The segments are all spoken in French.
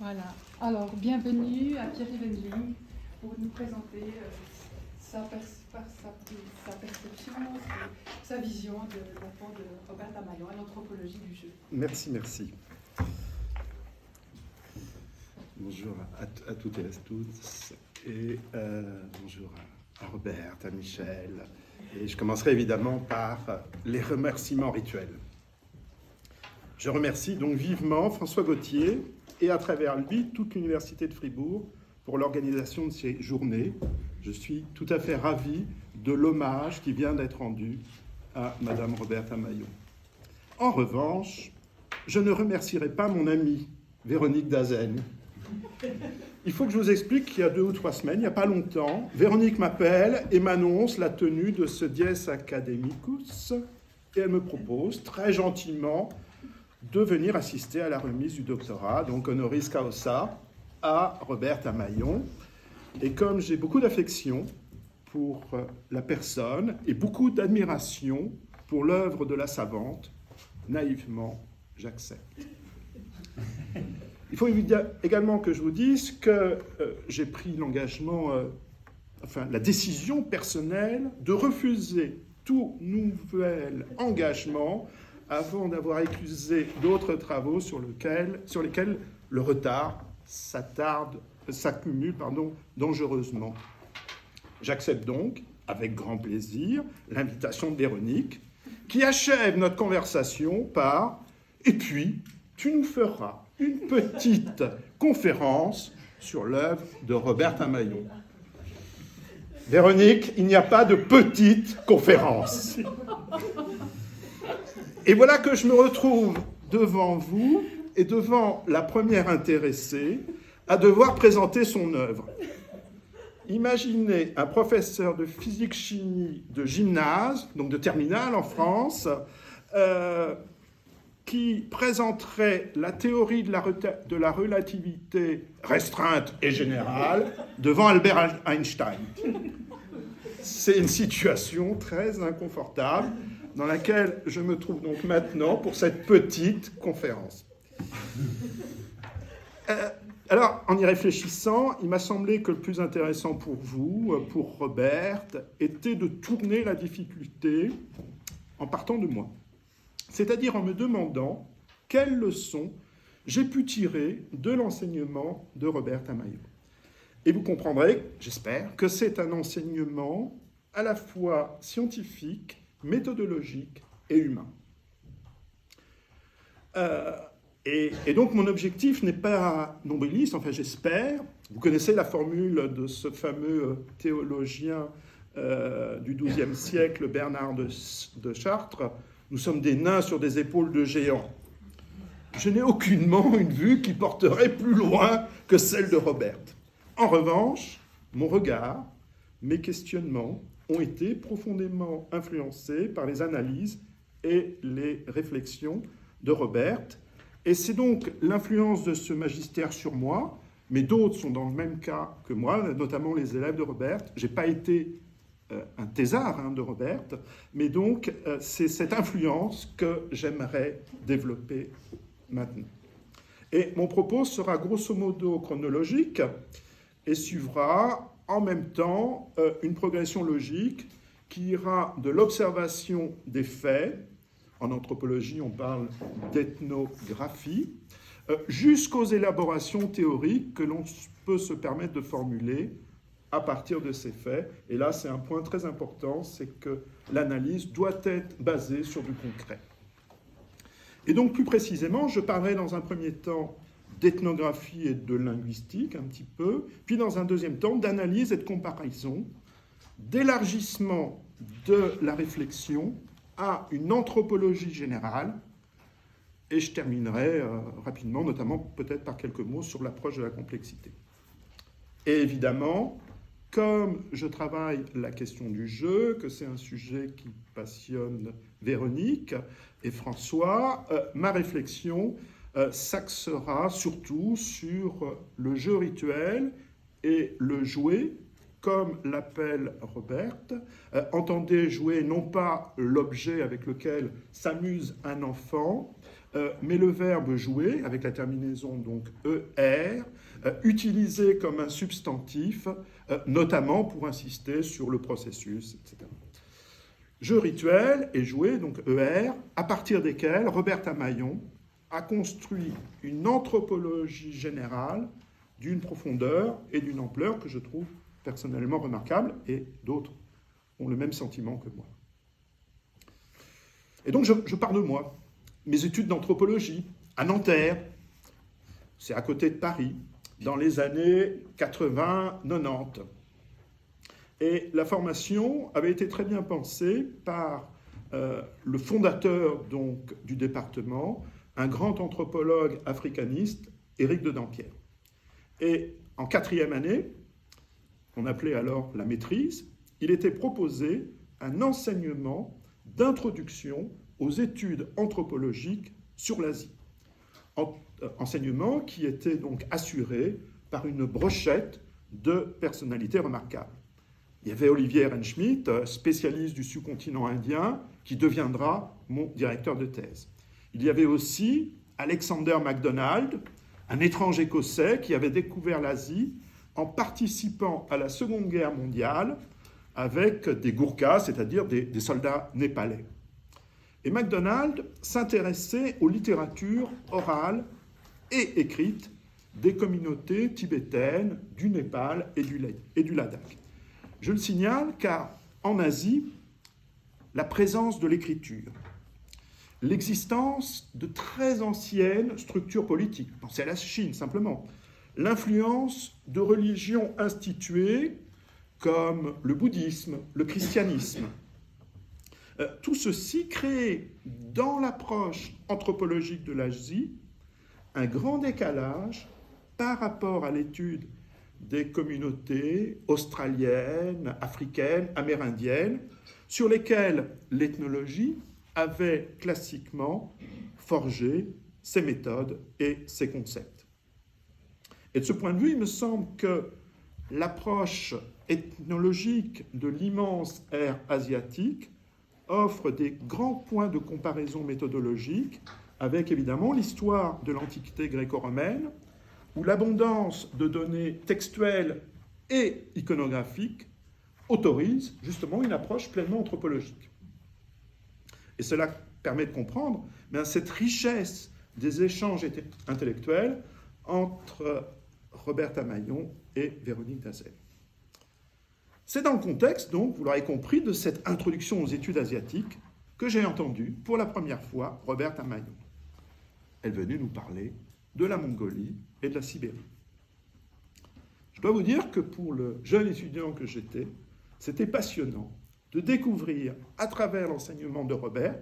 Voilà. Alors, bienvenue à Pierre-Yves Endling pour nous présenter sa perception, sa vision de l'apport de Robert Tamayon à l'anthropologie du jeu. Merci, merci. Bonjour à toutes et à tous. Et bonjour à Robert, à Michel. Et je commencerai évidemment par les remerciements rituels. Je remercie donc vivement François Gauthier et à travers lui toute l'Université de Fribourg pour l'organisation de ces journées. Je suis tout à fait ravi de l'hommage qui vient d'être rendu à Madame Robert Tamayon. En revanche, je ne remercierai pas mon amie Véronique Dazen. Il faut que je vous explique qu'il y a 2 ou 3 semaines, il n'y a pas longtemps, Véronique m'appelle et m'annonce la tenue de ce Dies Academicus et elle me propose très gentiment de venir assister à la remise du doctorat, donc honoris causa, à Robert Tamayon. Et comme j'ai beaucoup d'affection pour la personne et beaucoup d'admiration pour l'œuvre de la savante, naïvement, j'accepte. Il faut également que je vous dise que j'ai pris l'engagement, la décision personnelle de refuser tout nouvel engagement avant d'avoir éclusé d'autres travaux sur lesquels le retard s'accumule dangereusement. J'accepte donc, avec grand plaisir, l'invitation de Véronique, qui achève notre conversation par « Et puis, tu nous feras une petite conférence sur l'œuvre de Robert Tamayon. » Véronique, il n'y a pas de petite conférence. Et voilà que je me retrouve devant vous et devant la première intéressée à devoir présenter son œuvre. Imaginez un professeur de physique-chimie de gymnase, donc de terminale en France, qui présenterait la théorie de la relativité restreinte et générale devant Albert Einstein. C'est une situation très inconfortable dans laquelle je me trouve donc maintenant pour cette petite conférence. Alors, en y réfléchissant, il m'a semblé que le plus intéressant pour vous, pour Robert, était de tourner la difficulté en partant de moi. C'est-à-dire en me demandant quelles leçons j'ai pu tirer de l'enseignement de Robert Tamayon. Et vous comprendrez, j'espère, que c'est un enseignement à la fois scientifique, méthodologique et humain. Et donc mon objectif n'est pas nombriliste, enfin j'espère. Vous connaissez la formule de ce fameux théologien du XIIe siècle, Bernard de Chartres. Nous sommes des nains sur des épaules de géants. Je n'ai aucunement une vue qui porterait plus loin que celle de Robert. En revanche, mon regard, mes questionnements ont été profondément influencés par les analyses et les réflexions de Robert. Et c'est donc l'influence de ce magistère sur moi, mais d'autres sont dans le même cas que moi, notamment les élèves de Robert. Je n'ai pas été un thésard de Robert, mais donc c'est cette influence que j'aimerais développer maintenant. Et mon propos sera grosso modo chronologique et suivra en même temps une progression logique qui ira de l'observation des faits, en anthropologie on parle d'ethnographie, jusqu'aux élaborations théoriques que l'on peut se permettre de formuler à partir de ces faits. Et là, c'est un point très important, c'est que l'analyse doit être basée sur du concret. Et donc, plus précisément, je parlerai dans un premier temps d'ethnographie et de linguistique, un petit peu, puis dans un deuxième temps d'analyse et de comparaison, d'élargissement de la réflexion à une anthropologie générale, et je terminerai rapidement, notamment peut-être par quelques mots sur l'approche de la complexité. Et évidemment, comme je travaille la question du jeu, que c'est un sujet qui passionne Véronique et François, ma réflexion s'axera surtout sur le jeu rituel et le jouet, comme l'appelle Robert. Entendez jouer non pas l'objet avec lequel s'amuse un enfant, mais le verbe jouer, avec la terminaison donc ER, utilisé comme un substantif, notamment pour insister sur le processus, etc. Jeu rituel et jouer, donc ER, à partir desquels Robert Amaillon a construit une anthropologie générale d'une profondeur et d'une ampleur que je trouve personnellement remarquable, et d'autres ont le même sentiment que moi. Et donc je pars de moi. Mes études d'anthropologie à Nanterre, c'est à côté de Paris, dans les années 80-90. Et la formation avait été très bien pensée par le fondateur donc, du département, un grand anthropologue africaniste, Éric de Dampierre. Et en 4e année, qu'on appelait alors la maîtrise, il était proposé un enseignement d'introduction aux études anthropologiques sur l'Asie. Enseignement qui était donc assuré par une brochette de personnalités remarquables. Il y avait Olivier Ehrenschmidt, spécialiste du sous-continent indien, qui deviendra mon directeur de thèse. Il y avait aussi Alexander MacDonald, un étrange écossais qui avait découvert l'Asie en participant à la Seconde Guerre mondiale avec des Gourkhas, c'est-à-dire des soldats népalais. Et MacDonald s'intéressait aux littératures orales et écrites des communautés tibétaines du Népal et du Ladakh. Je le signale car en Asie, la présence de l'écriture, l'existence de très anciennes structures politiques, pensez à la Chine simplement, l'influence de religions instituées comme le bouddhisme, le christianisme, tout ceci crée dans l'approche anthropologique de l'Asie un grand décalage par rapport à l'étude des communautés australiennes, africaines, amérindiennes, sur lesquelles l'ethnologie avait classiquement forgé ses méthodes et ses concepts. Et de ce point de vue, il me semble que l'approche ethnologique de l'immense ère asiatique offre des grands points de comparaison méthodologique avec évidemment l'histoire de l'Antiquité gréco-romaine, où l'abondance de données textuelles et iconographiques autorise justement une approche pleinement anthropologique. Et cela permet de comprendre cette richesse des échanges intellectuels entre Robert Amaillon et Véronique Dazel. C'est dans le contexte, donc, vous l'aurez compris, de cette introduction aux études asiatiques que j'ai entendu pour la première fois Robert Amaillon. Elle venait nous parler de la Mongolie et de la Sibérie. Je dois vous dire que pour le jeune étudiant que j'étais, c'était passionnant de découvrir, à travers l'enseignement de Robert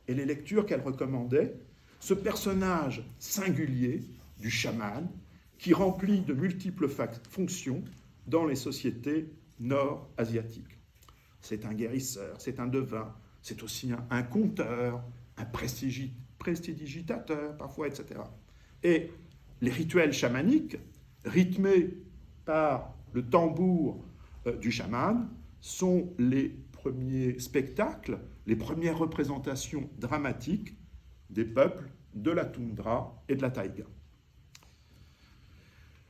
et les lectures qu'elle recommandait, ce personnage singulier du chaman qui remplit de multiples fonctions dans les sociétés nord-asiatiques. C'est un guérisseur, c'est un devin, c'est aussi un conteur, un prestidigitateur parfois, etc. Et les rituels chamaniques, rythmés par le tambour du chaman, sont les premiers spectacles, les premières représentations dramatiques des peuples de la toundra et de la taïga.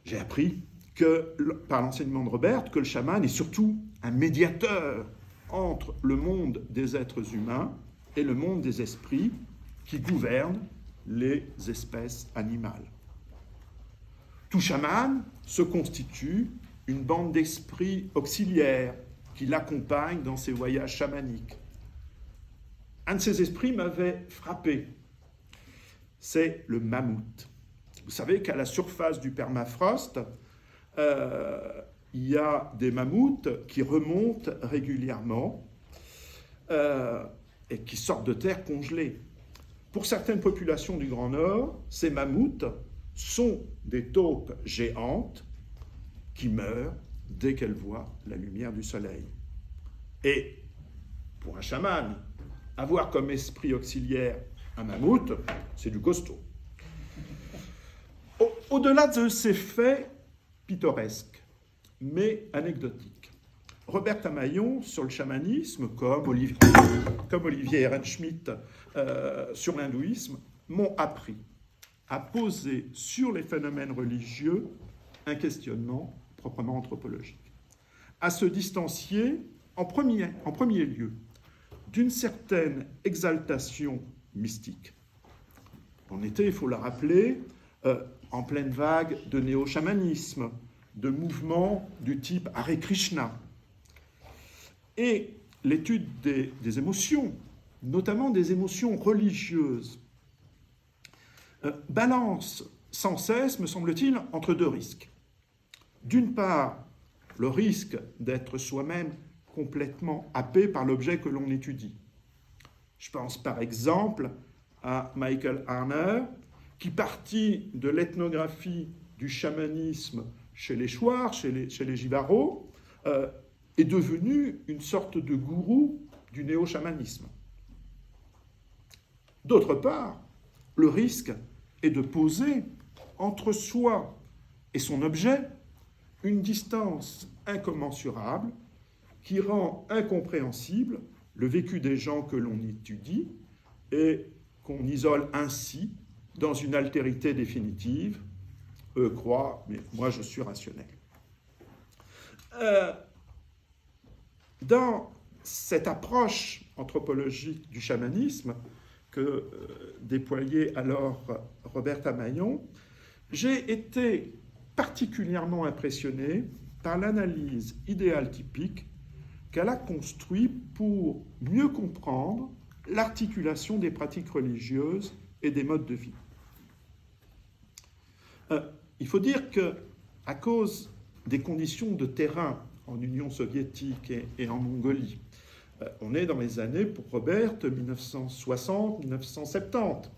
J'ai appris par l'enseignement de Robert que le chaman est surtout un médiateur entre le monde des êtres humains et le monde des esprits qui gouvernent les espèces animales. Tout chaman se constitue une bande d'esprits auxiliaires qui l'accompagnent dans ses voyages chamaniques. Un de ces esprits m'avait frappé. C'est le mammouth. Vous savez qu'à la surface du permafrost, il y a des mammouths qui remontent régulièrement et qui sortent de terre congelée. Pour certaines populations du Grand Nord, ces mammouths sont des taupes géantes qui meurent dès qu'elles voient la lumière du soleil. Et pour un chaman, avoir comme esprit auxiliaire un mammouth, c'est du costaud. Au-delà de ces faits pittoresques, mais anecdotiques, Robert Amaillon sur le chamanisme, comme Olivier Ehrenschmidt sur l'hindouisme, m'ont appris à poser sur les phénomènes religieux un questionnement proprement anthropologique, à se distancier en premier lieu d'une certaine exaltation mystique. On était, il faut le rappeler, en pleine vague de néo-chamanisme, de mouvements du type Hare Krishna. Et l'étude des émotions, notamment des émotions religieuses, balance sans cesse, me semble-t-il, entre deux risques. D'une part, le risque d'être soi-même complètement happé par l'objet que l'on étudie. Je pense par exemple à Michael Harner, qui partit de l'ethnographie du chamanisme chez les Chouars, chez les Jivaros, est devenu une sorte de gourou du néo-chamanisme. D'autre part, le risque est de poser entre soi et son objet une distance incommensurable qui rend incompréhensible le vécu des gens que l'on étudie et qu'on isole ainsi dans une altérité définitive. Eux croient, mais moi je suis rationnel. Dans cette approche anthropologique du chamanisme que déployait alors Robert Amaillon, j'ai été particulièrement impressionné par l'analyse idéale typique qu'elle a construite pour mieux comprendre l'articulation des pratiques religieuses et des modes de vie. Il faut dire qu'à cause des conditions de terrain en Union soviétique et en Mongolie, on est dans les années, pour Robert, 1960-1970.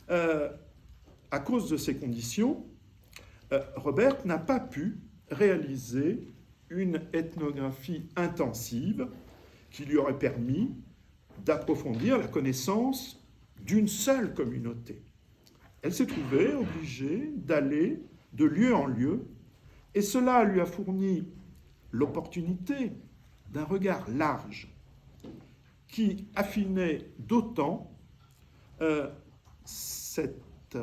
À cause de ces conditions, Robert n'a pas pu réaliser une ethnographie intensive qui lui aurait permis d'approfondir la connaissance d'une seule communauté. Elle s'est trouvée obligée d'aller de lieu en lieu, et cela lui a fourni l'opportunité d'un regard large qui affinait d'autant cette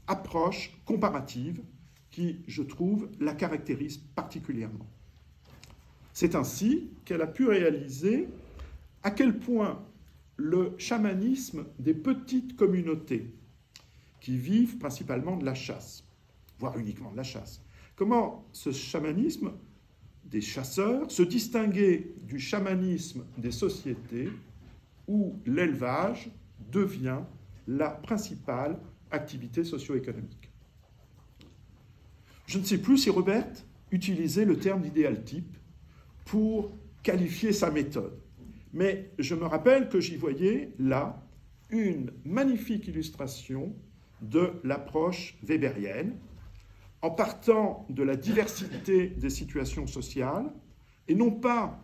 approche comparative qui, je trouve, la caractérise particulièrement. C'est ainsi qu'elle a pu réaliser à quel point le chamanisme des petites communautés qui vivent principalement de la chasse, voire uniquement de la chasse, comment ce chamanisme des chasseurs se distinguait du chamanisme des sociétés où l'élevage devient la principale activité socio-économique. Je ne sais plus si Robert utilisait le terme d'idéal type pour qualifier sa méthode, mais je me rappelle que j'y voyais là une magnifique illustration de l'approche weberienne, en partant de la diversité des situations sociales, et non pas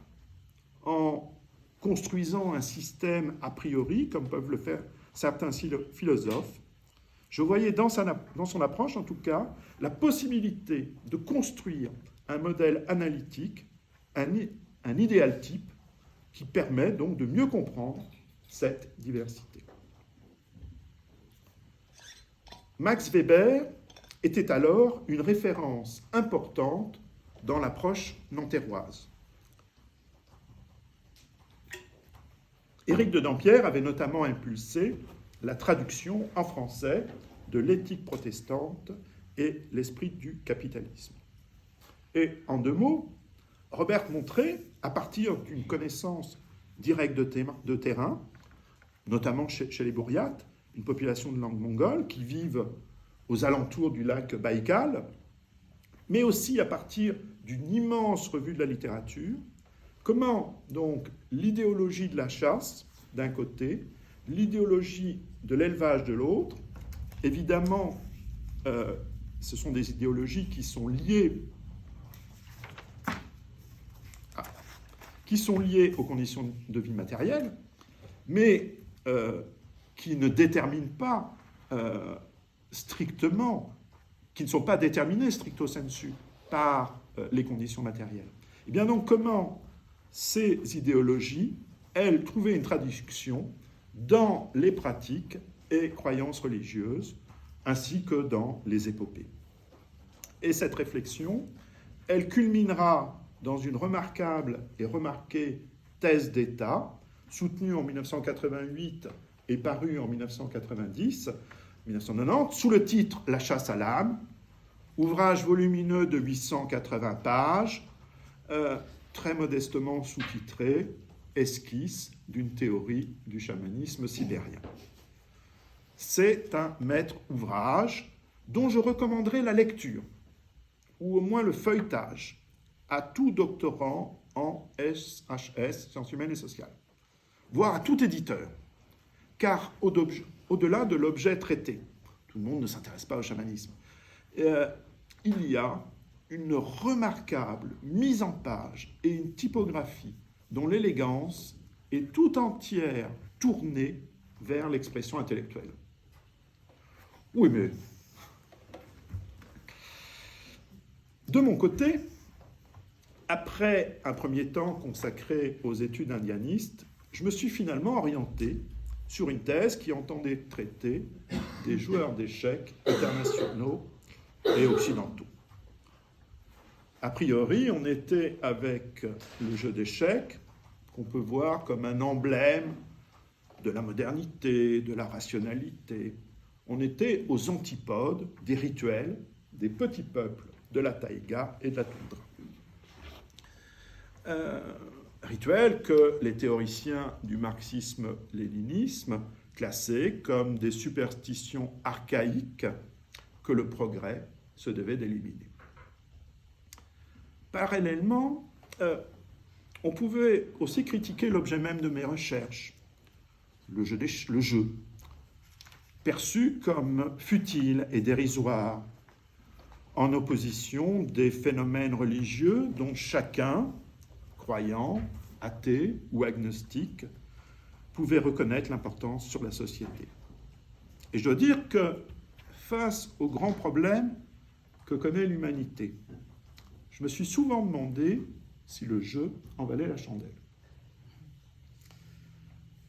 en construisant un système a priori, comme peuvent le faire certains philosophes. Je voyais dans son approche, en tout cas, la possibilité de construire un modèle analytique, un idéal type, qui permet donc de mieux comprendre cette diversité. Max Weber était alors une référence importante dans l'approche nanterroise. Éric de Dampierre avait notamment impulsé la traduction en français de l'éthique protestante et l'esprit du capitalisme. Et en deux mots, Robert montrait, à partir d'une connaissance directe de terrain, notamment chez les Bouriates, une population de langue mongole qui vivent aux alentours du lac Baïkal, mais aussi à partir d'une immense revue de la littérature, comment donc l'idéologie de la chasse, d'un côté, l'idéologie de l'élevage de l'autre, évidemment, ce sont des idéologies qui sont liées aux conditions de vie matérielles, mais qui ne déterminent pas strictement, qui ne sont pas déterminées stricto sensu par les conditions matérielles. Et bien donc, comment ces idéologies, elles, trouvaient une traduction dans les pratiques et croyances religieuses, ainsi que dans les épopées. Et cette réflexion, elle culminera dans une remarquable et remarquée thèse d'État, soutenue en 1988 et parue en 1990, 1990, sous le titre « La chasse à l'âme », ouvrage volumineux de 880 pages, très modestement sous-titré « Esquisse d'une théorie du chamanisme sibérien ». C'est un maître ouvrage dont je recommanderai la lecture, ou au moins le feuilletage, à tout doctorant en SHS, sciences humaines et sociales, voire à tout éditeur, car au-delà de l'objet traité, tout le monde ne s'intéresse pas au chamanisme, il y a une remarquable mise en page et une typographie dont l'élégance est tout entière tournée vers l'expression intellectuelle. Oui, mais de mon côté, après un premier temps consacré aux études indianistes, je me suis finalement orienté sur une thèse qui entendait traiter des joueurs d'échecs internationaux et occidentaux. A priori, on était avec le jeu d'échecs, qu'on peut voir comme un emblème de la modernité, de la rationalité. On était aux antipodes des rituels des petits peuples de la taïga et de la toundra. Rituels que les théoriciens du marxisme-léninisme classaient comme des superstitions archaïques que le progrès se devait d'éliminer. Parallèlement, on pouvait aussi critiquer l'objet même de mes recherches, le jeu, perçu comme futile et dérisoire, en opposition des phénomènes religieux dont chacun, croyant, athée ou agnostique, pouvait reconnaître l'importance sur la société. Et je dois dire que face aux grands problèmes que connaît l'humanité, je me suis souvent demandé si le jeu en valait la chandelle.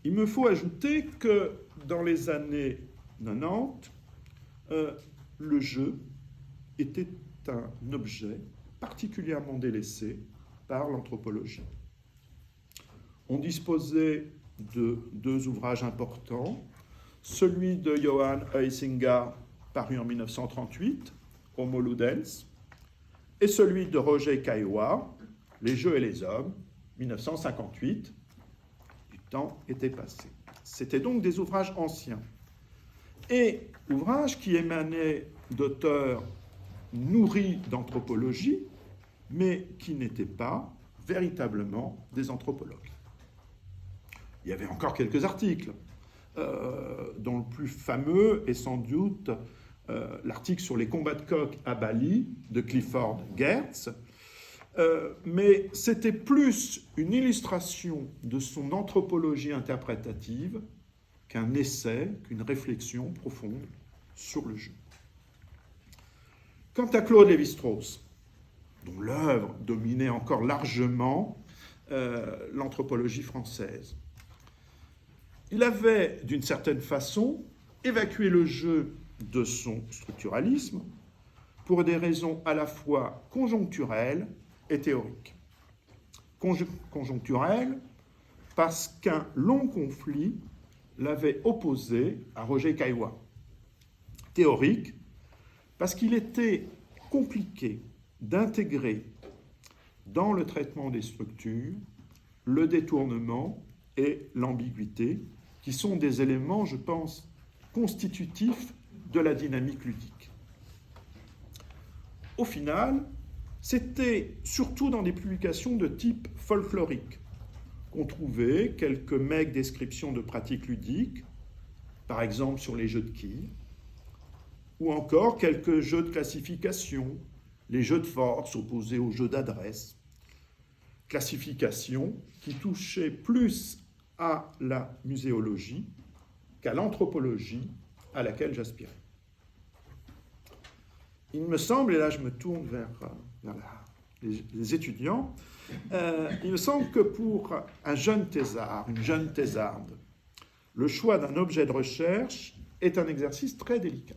Il me faut ajouter que dans les années 90, le jeu était un objet particulièrement délaissé par l'anthropologie. On disposait de deux ouvrages importants, celui de Johann Huizinga, paru en 1938, Homo Ludens, et celui de Roger Caillois, Les jeux et les hommes, 1958. Du temps était passé. C'était donc des ouvrages anciens. Et ouvrages qui émanaient d'auteurs nourris d'anthropologie, mais qui n'étaient pas véritablement des anthropologues. Il y avait encore quelques articles, dont le plus fameux est sans doute l'article sur les combats de coqs à Bali de Clifford Geertz, mais c'était plus une illustration de son anthropologie interprétative qu'un essai, qu'une réflexion profonde sur le jeu. Quant à Claude Lévi-Strauss, dont l'œuvre dominait encore largement l'anthropologie française, il avait, d'une certaine façon, évacué le jeu de son structuralisme pour des raisons à la fois conjoncturelles et théoriques. Conjoncturelles parce qu'un long conflit l'avait opposé à Roger Caillois. Théorique parce qu'il était compliqué d'intégrer dans le traitement des structures le détournement et l'ambiguïté, qui sont des éléments, je pense, constitutifs de la dynamique ludique. Au final, c'était surtout dans des publications de type folklorique qu'on trouvait quelques maigres descriptions de pratiques ludiques, par exemple sur les jeux de quilles, ou encore quelques jeux de classification, les jeux de force opposés aux jeux d'adresse, classification qui touchait plus à la muséologie qu'à l'anthropologie à laquelle j'aspirais. Il me semble, et là je me tourne vers les étudiants, il me semble que pour un jeune thésard, une jeune thésarde, le choix d'un objet de recherche est un exercice très délicat,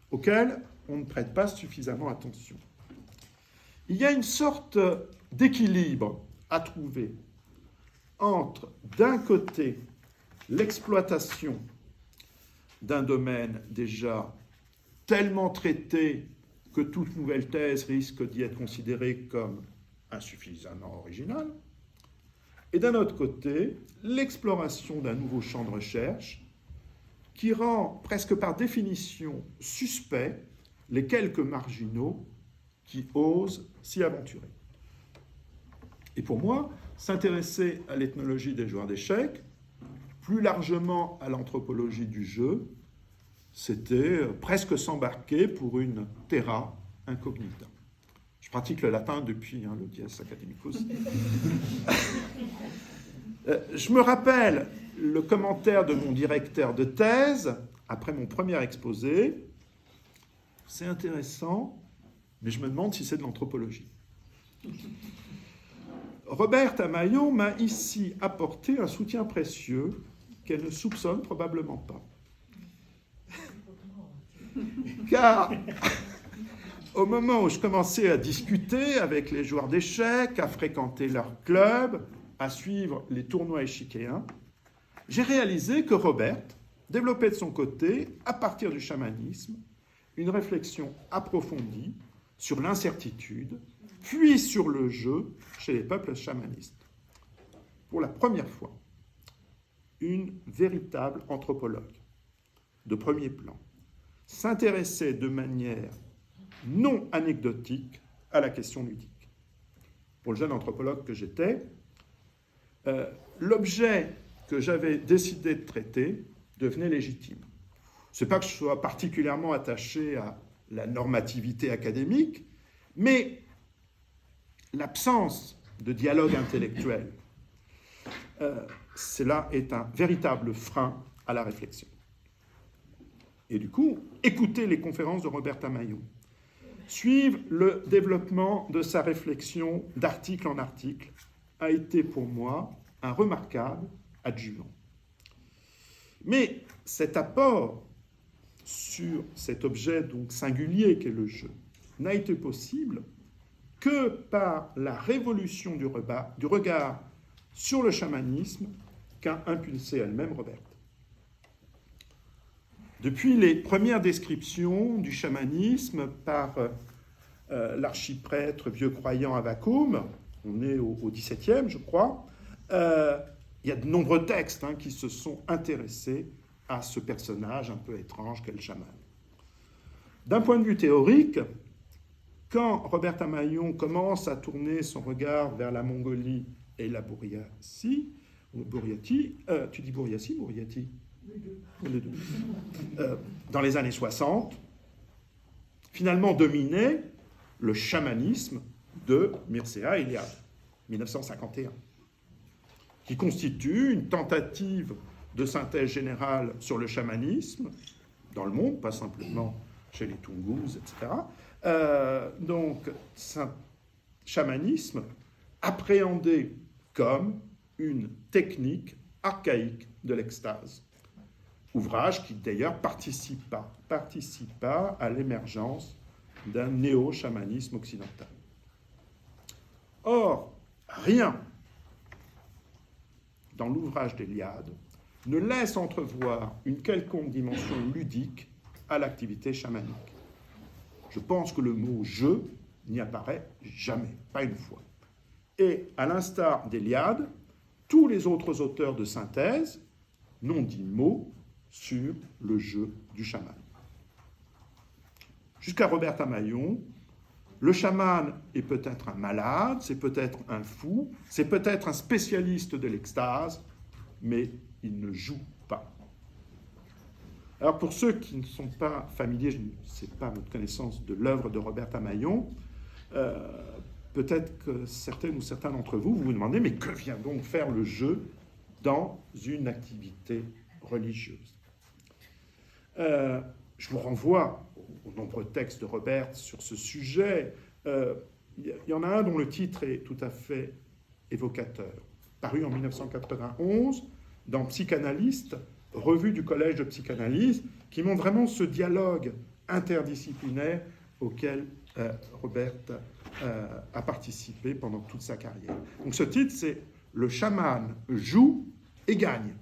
auquel on ne prête pas suffisamment attention. Il y a une sorte d'équilibre à trouver entre, d'un côté, l'exploitation d'un domaine déjà tellement traité que toute nouvelle thèse risque d'y être considérée comme insuffisamment originale, et d'un autre côté, l'exploration d'un nouveau champ de recherche qui rend presque par définition suspect les quelques marginaux qui osent s'y aventurer. Et pour moi, s'intéresser à l'ethnologie des joueurs d'échecs, plus largement à l'anthropologie du jeu, c'était presque s'embarquer pour une terra incognita. Je pratique le latin depuis le Dies Academicus. Je me rappelle le commentaire de mon directeur de thèse après mon premier exposé. C'est intéressant, mais je me demande si c'est de l'anthropologie. Robert Tamayon m'a ici apporté un soutien précieux qu'elle ne soupçonne probablement pas. Car au moment où je commençais à discuter avec les joueurs d'échecs, à fréquenter leur club, à suivre les tournois échiquéens, j'ai réalisé que Robert développait de son côté, à partir du chamanisme, une réflexion approfondie sur l'incertitude, puis sur le jeu chez les peuples chamanistes. Pour la première fois, une véritable anthropologue de premier plan s'intéressait de manière non anecdotique à la question ludique. Pour le jeune anthropologue que j'étais, l'objet que j'avais décidé de traiter devenait légitime. Ce n'est pas que je sois particulièrement attaché à la normativité académique, mais l'absence de dialogue intellectuel, cela est un véritable frein à la réflexion. Et du coup, écouter les conférences de Robert Tamayon, suivre le développement de sa réflexion d'article en article, a été pour moi un remarquable adjuvant. Mais cet apport sur cet objet donc singulier qu'est le jeu n'a été possible que par la révolution du regard sur le chamanisme qu'a impulsé elle-même Robert. Depuis les premières descriptions du chamanisme par l'archiprêtre vieux croyant Avvakum, on est au XVIIe, je crois, il y a de nombreux textes qui se sont intéressés à ce personnage un peu étrange qu'est le chaman. D'un point de vue théorique, quand Robert Tamayon commence à tourner son regard vers la Mongolie et la Bouriatie, tu dis Bouriatie, Bouriatie ? Les deux. Dans les années 60, finalement dominait le chamanisme de Mircea Eliade, 1951, qui constitue une tentative de synthèse générale sur le chamanisme dans le monde, pas simplement chez les Tungus, etc. Donc, chamanisme appréhendé comme une technique archaïque de l'extase. Ouvrage qui d'ailleurs participa à l'émergence d'un néo-chamanisme occidental. Or, rien dans l'ouvrage d'Eliade ne laisse entrevoir une quelconque dimension ludique à l'activité chamanique. Je pense que le mot « jeu » n'y apparaît jamais, pas une fois. Et à l'instar d'Eliade, tous les autres auteurs de synthèse n'ont dit mot sur le jeu du chaman. Jusqu'à Robert Tamayon, le chaman est peut-être un malade, c'est peut-être un fou, c'est peut-être un spécialiste de l'extase, mais il ne joue pas. Alors pour ceux qui ne sont pas familiers, je ne sais pas votre connaissance de l'œuvre de Robert Tamayon, peut-être que certaines ou certains d'entre vous vous demandez, mais que vient donc faire le jeu dans une activité religieuse ? Je vous renvoie aux nombreux textes de Robert sur ce sujet. Il y en a un dont le titre est tout à fait évocateur, paru en 1991 dans Psychanalyste, revue du Collège de psychanalyse qui montre vraiment ce dialogue interdisciplinaire auquel Robert a participé pendant toute sa carrière. Donc ce titre, c'est « Le chaman joue et gagne »,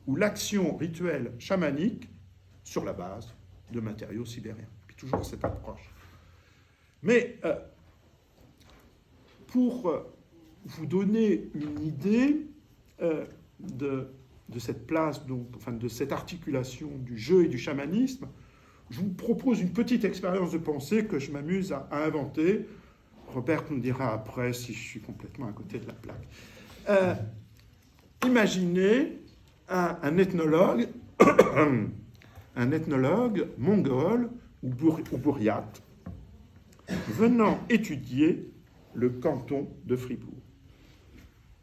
ou l'action rituelle chamanique sur la base de matériaux sibériens. Puis toujours cette approche. Mais pour vous donner une idée de cette place, donc, enfin, de cette articulation du jeu et du chamanisme, je vous propose une petite expérience de pensée que je m'amuse à inventer. Robert nous dira après si je suis complètement à côté de la plaque. Imaginez un ethnologue, un ethnologue mongol ou bouriate venant étudier le canton de Fribourg.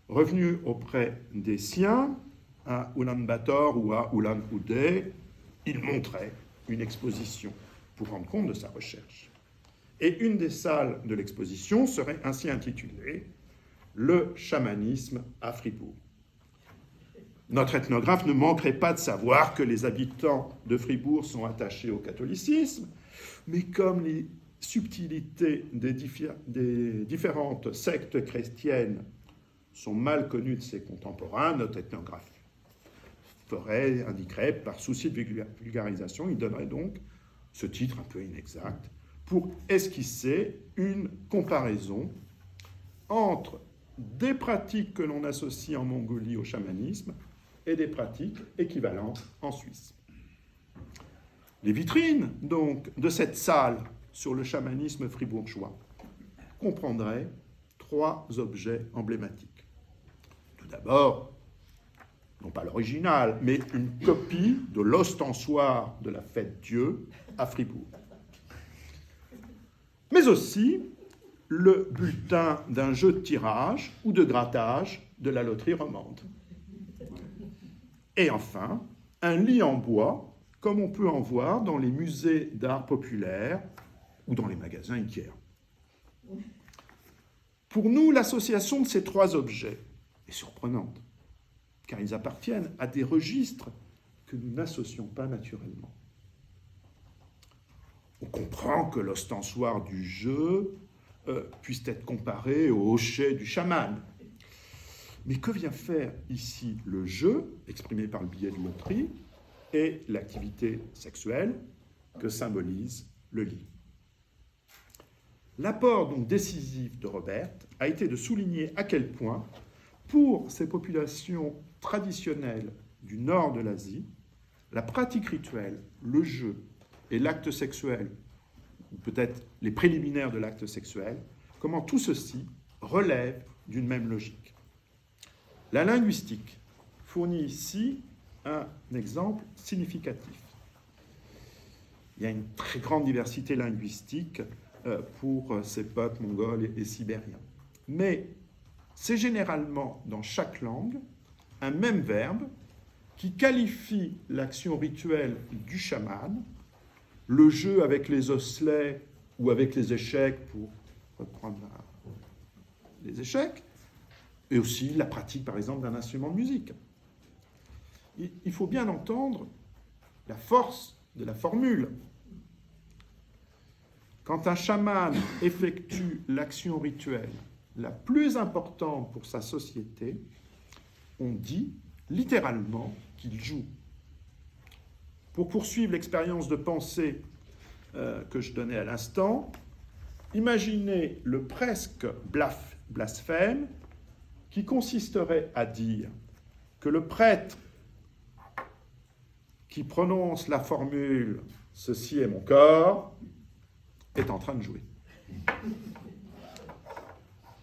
Revenu auprès des siens, à Ulaanbaatar ou à Ulan-Ude, il montrait une exposition pour rendre compte de sa recherche. Et une des salles de l'exposition serait ainsi intitulée « Le chamanisme à Fribourg ». Notre ethnographe ne manquerait pas de savoir que les habitants de Fribourg sont attachés au catholicisme, mais comme les subtilités des différentes sectes chrétiennes sont mal connues de ses contemporains, notre ethnographe indiquerait, par souci de vulgarisation, il donnerait donc ce titre un peu inexact, pour esquisser une comparaison entre des pratiques que l'on associe en Mongolie au chamanisme et des pratiques équivalentes en Suisse. Les vitrines, donc, de cette salle sur le chamanisme fribourgeois comprendraient 3 objets emblématiques. Tout d'abord, non pas l'original, mais une copie de l'ostensoir de la fête Dieu à Fribourg. Mais aussi le bulletin d'un jeu de tirage ou de grattage de la loterie romande. Et enfin, un lit en bois, comme on peut en voir dans les musées d'art populaire ou dans les magasins Ikea. Pour nous, l'association de ces 3 objets est surprenante, car ils appartiennent à des registres que nous n'associons pas naturellement. On comprend que l'ostensoir du jeu puisse être comparé au hochet du chaman. Mais que vient faire ici le jeu, exprimé par le billet de loterie, et l'activité sexuelle que symbolise le lit? L'apport donc décisif de Robert a été de souligner à quel point, pour ces populations traditionnelles du nord de l'Asie, la pratique rituelle, le jeu et l'acte sexuel, ou peut-être les préliminaires de l'acte sexuel, comment tout ceci relève d'une même logique. La linguistique fournit ici un exemple significatif. Il y a une très grande diversité linguistique pour ces peuples mongols et sibériens. Mais c'est généralement dans chaque langue un même verbe qui qualifie l'action rituelle du chaman, le jeu avec les osselets ou avec les échecs, pour reprendre les échecs, et aussi la pratique, par exemple, d'un instrument de musique. Il faut bien entendre la force de la formule. Quand un chaman effectue l'action rituelle la plus importante pour sa société, on dit littéralement qu'il joue. Pour poursuivre l'expérience de pensée que je donnais à l'instant, imaginez le presque blasphème qui consisterait à dire que le prêtre qui prononce la formule « ceci est mon corps » est en train de jouer.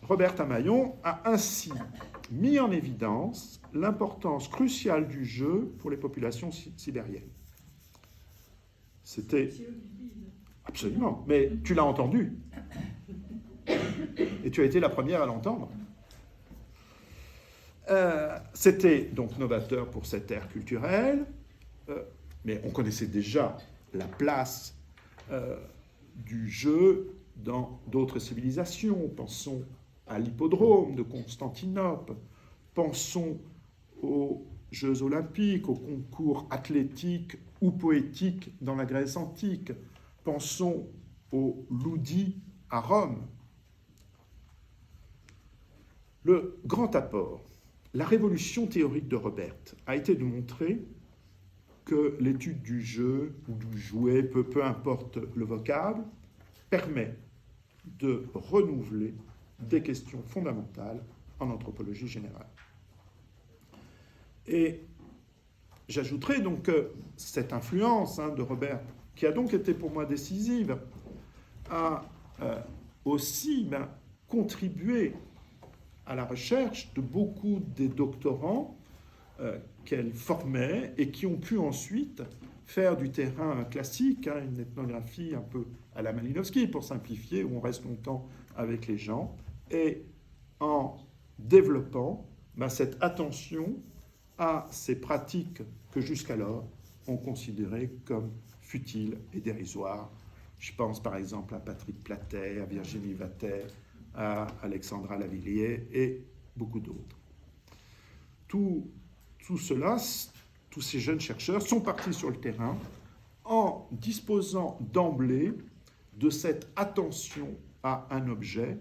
Robert Amaillon a ainsi mis en évidence l'importance cruciale du jeu pour les populations sibériennes. C'était... Absolument, mais tu l'as entendu. Et tu as été la première à l'entendre. C'était donc novateur pour cette ère culturelle, mais on connaissait déjà la place du jeu dans d'autres civilisations. Pensons à l'hippodrome de Constantinople, pensons aux Jeux olympiques, aux concours athlétiques ou poétiques dans la Grèce antique. Pensons au Ludi à Rome. Le grand apport, la révolution théorique de Robert, a été de montrer que l'étude du jeu ou du jouet, peu importe le vocable, permet de renouveler des questions fondamentales en anthropologie générale. Et j'ajouterai donc que cette influence de Robert, qui a donc été pour moi décisive, a aussi contribué à la recherche de beaucoup des doctorants qu'elle formait et qui ont pu ensuite faire du terrain classique, une ethnographie un peu à la Malinowski, pour simplifier, où on reste longtemps avec les gens, et en développant cette attention à ces pratiques que jusqu'alors on considérait comme futiles et dérisoires. Je pense par exemple à Patrick Platet, à Virginie Vatet, à Alexandra Lavilliers et beaucoup d'autres. Tout cela, tous ces jeunes chercheurs sont partis sur le terrain en disposant d'emblée de cette attention à un objet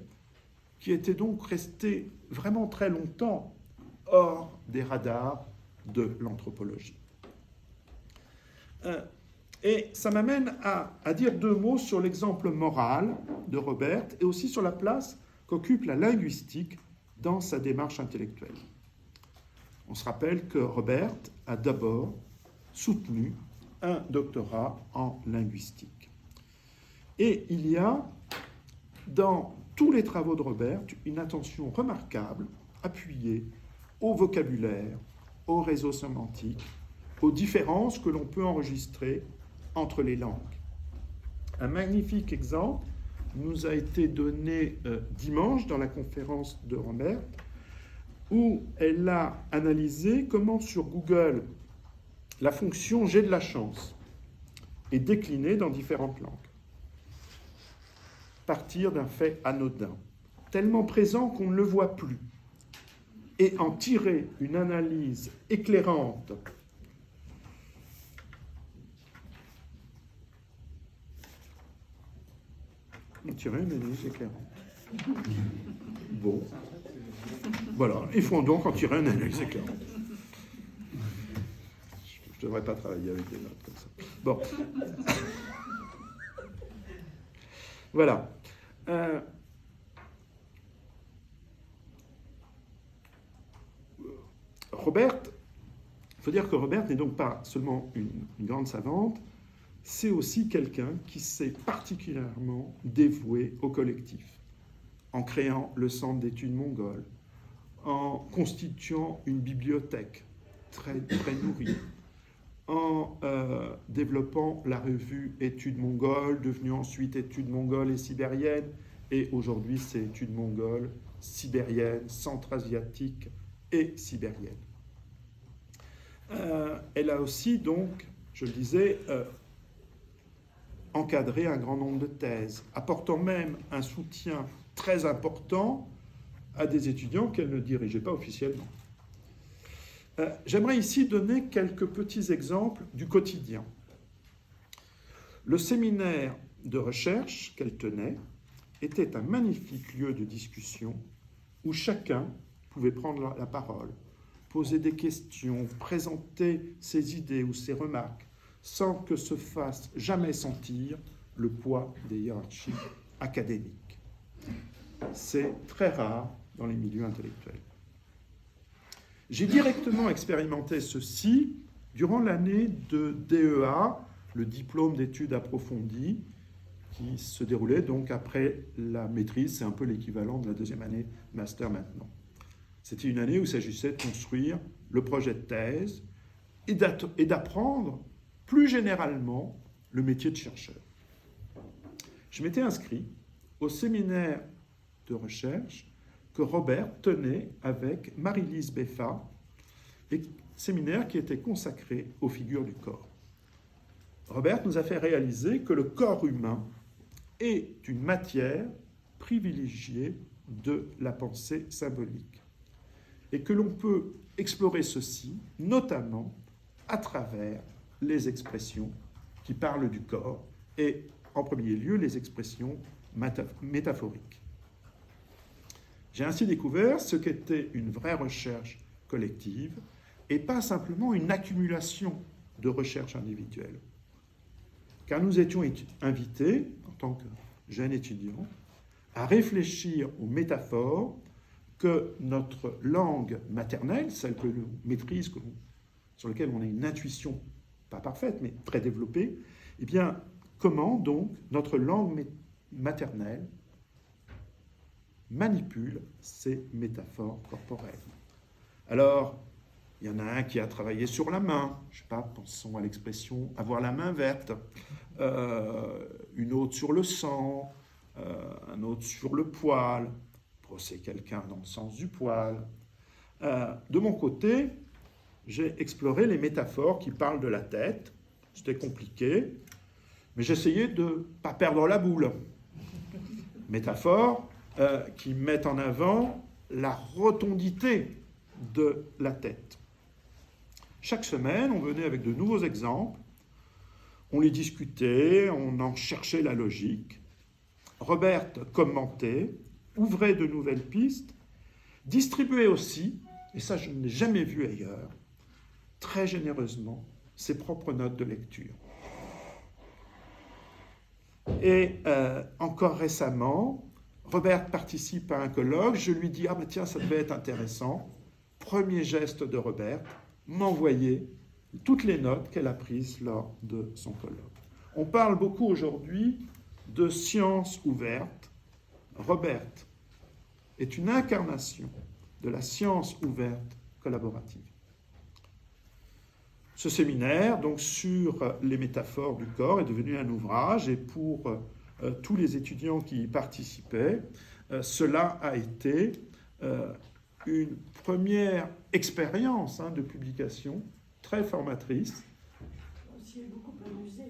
qui était donc resté vraiment très longtemps hors des radars de l'anthropologie. Et ça m'amène à dire deux mots sur l'exemple moral de Robert et aussi sur la place qu'occupe la linguistique dans sa démarche intellectuelle. On se rappelle que Robert a d'abord soutenu un doctorat en linguistique. Et il y a dans tous les travaux de Robert une attention remarquable, appuyée au vocabulaire, au réseau sémantique, aux différences que l'on peut enregistrer entre les langues. Un magnifique exemple nous a été donné dimanche dans la conférence de Robert, où elle a analysé comment sur Google la fonction « j'ai de la chance » est déclinée dans différentes langues. Partir d'un fait anodin, tellement présent qu'on ne le voit plus, et en tirer une analyse éclairante Bon. Voilà, il faut donc en tirer une analyse éclairante. Je ne devrais pas travailler avec des notes comme ça. Bon. Voilà. Robert, il faut dire que Robert n'est donc pas seulement une grande savante, c'est aussi quelqu'un qui s'est particulièrement dévoué au collectif, en créant le Centre d'études mongoles, en constituant une bibliothèque très, très nourrie, en développant la revue Études mongoles, devenue ensuite Études mongoles et sibériennes, et aujourd'hui c'est Études mongoles, sibériennes, centra-asiatiques et sibériennes. Elle a aussi donc, je le disais, encadré un grand nombre de thèses, apportant même un soutien très important à des étudiants qu'elle ne dirigeait pas officiellement. J'aimerais ici donner quelques petits exemples du quotidien. Le séminaire de recherche qu'elle tenait était un magnifique lieu de discussion où chacun pouvait prendre la parole, poser des questions, présenter ses idées ou ses remarques, sans que se fasse jamais sentir le poids des hiérarchies académiques. C'est très rare dans les milieux intellectuels. J'ai directement expérimenté ceci durant l'année de DEA, le diplôme d'études approfondies, qui se déroulait donc après la maîtrise, c'est un peu l'équivalent de la deuxième année master maintenant. C'était une année où il s'agissait de construire le projet de thèse et d'apprendre plus généralement le métier de chercheur. Je m'étais inscrit au séminaire de recherche que Robert tenait avec Marie-Lise Beffa, et séminaire qui était consacré aux figures du corps. Robert nous a fait réaliser que le corps humain est une matière privilégiée de la pensée symbolique, et que l'on peut explorer ceci, notamment à travers les expressions qui parlent du corps, et en premier lieu les expressions métaphoriques. J'ai ainsi découvert ce qu'était une vraie recherche collective et pas simplement une accumulation de recherches individuelles. Car nous étions invités, en tant que jeunes étudiants, à réfléchir aux métaphores que notre langue maternelle, celle que l'on maîtrise, sur laquelle on a une intuition, pas parfaite, mais très développée, eh bien, comment donc notre langue maternelle manipule ces métaphores corporelles. Alors, il y en a un qui a travaillé sur la main, je ne sais pas, pensons à l'expression « avoir la main verte », une autre sur le sang, un autre sur le poil, brosser quelqu'un dans le sens du poil. De mon côté, j'ai exploré les métaphores qui parlent de la tête. C'était compliqué, mais j'essayais de ne pas perdre la boule. Métaphores qui mettent en avant la rotondité de la tête. Chaque semaine, on venait avec de nouveaux exemples, on les discutait, on en cherchait la logique. Robert commentait, ouvrait de nouvelles pistes, distribuait aussi, et ça je ne l'ai jamais vu ailleurs, très généreusement, ses propres notes de lecture. Et encore récemment, Robert participe à un colloque, je lui dis « Ah ben tiens, ça devait être intéressant ». Premier geste de Robert, m'envoyer toutes les notes qu'elle a prises lors de son colloque. On parle beaucoup aujourd'hui de science ouverte. Robert est une incarnation de la science ouverte collaborative. Ce séminaire, donc sur les métaphores du corps, est devenu un ouvrage, et pour tous les étudiants qui y participaient, cela a été une première expérience de publication très formatrice. On s'y est beaucoup amusé.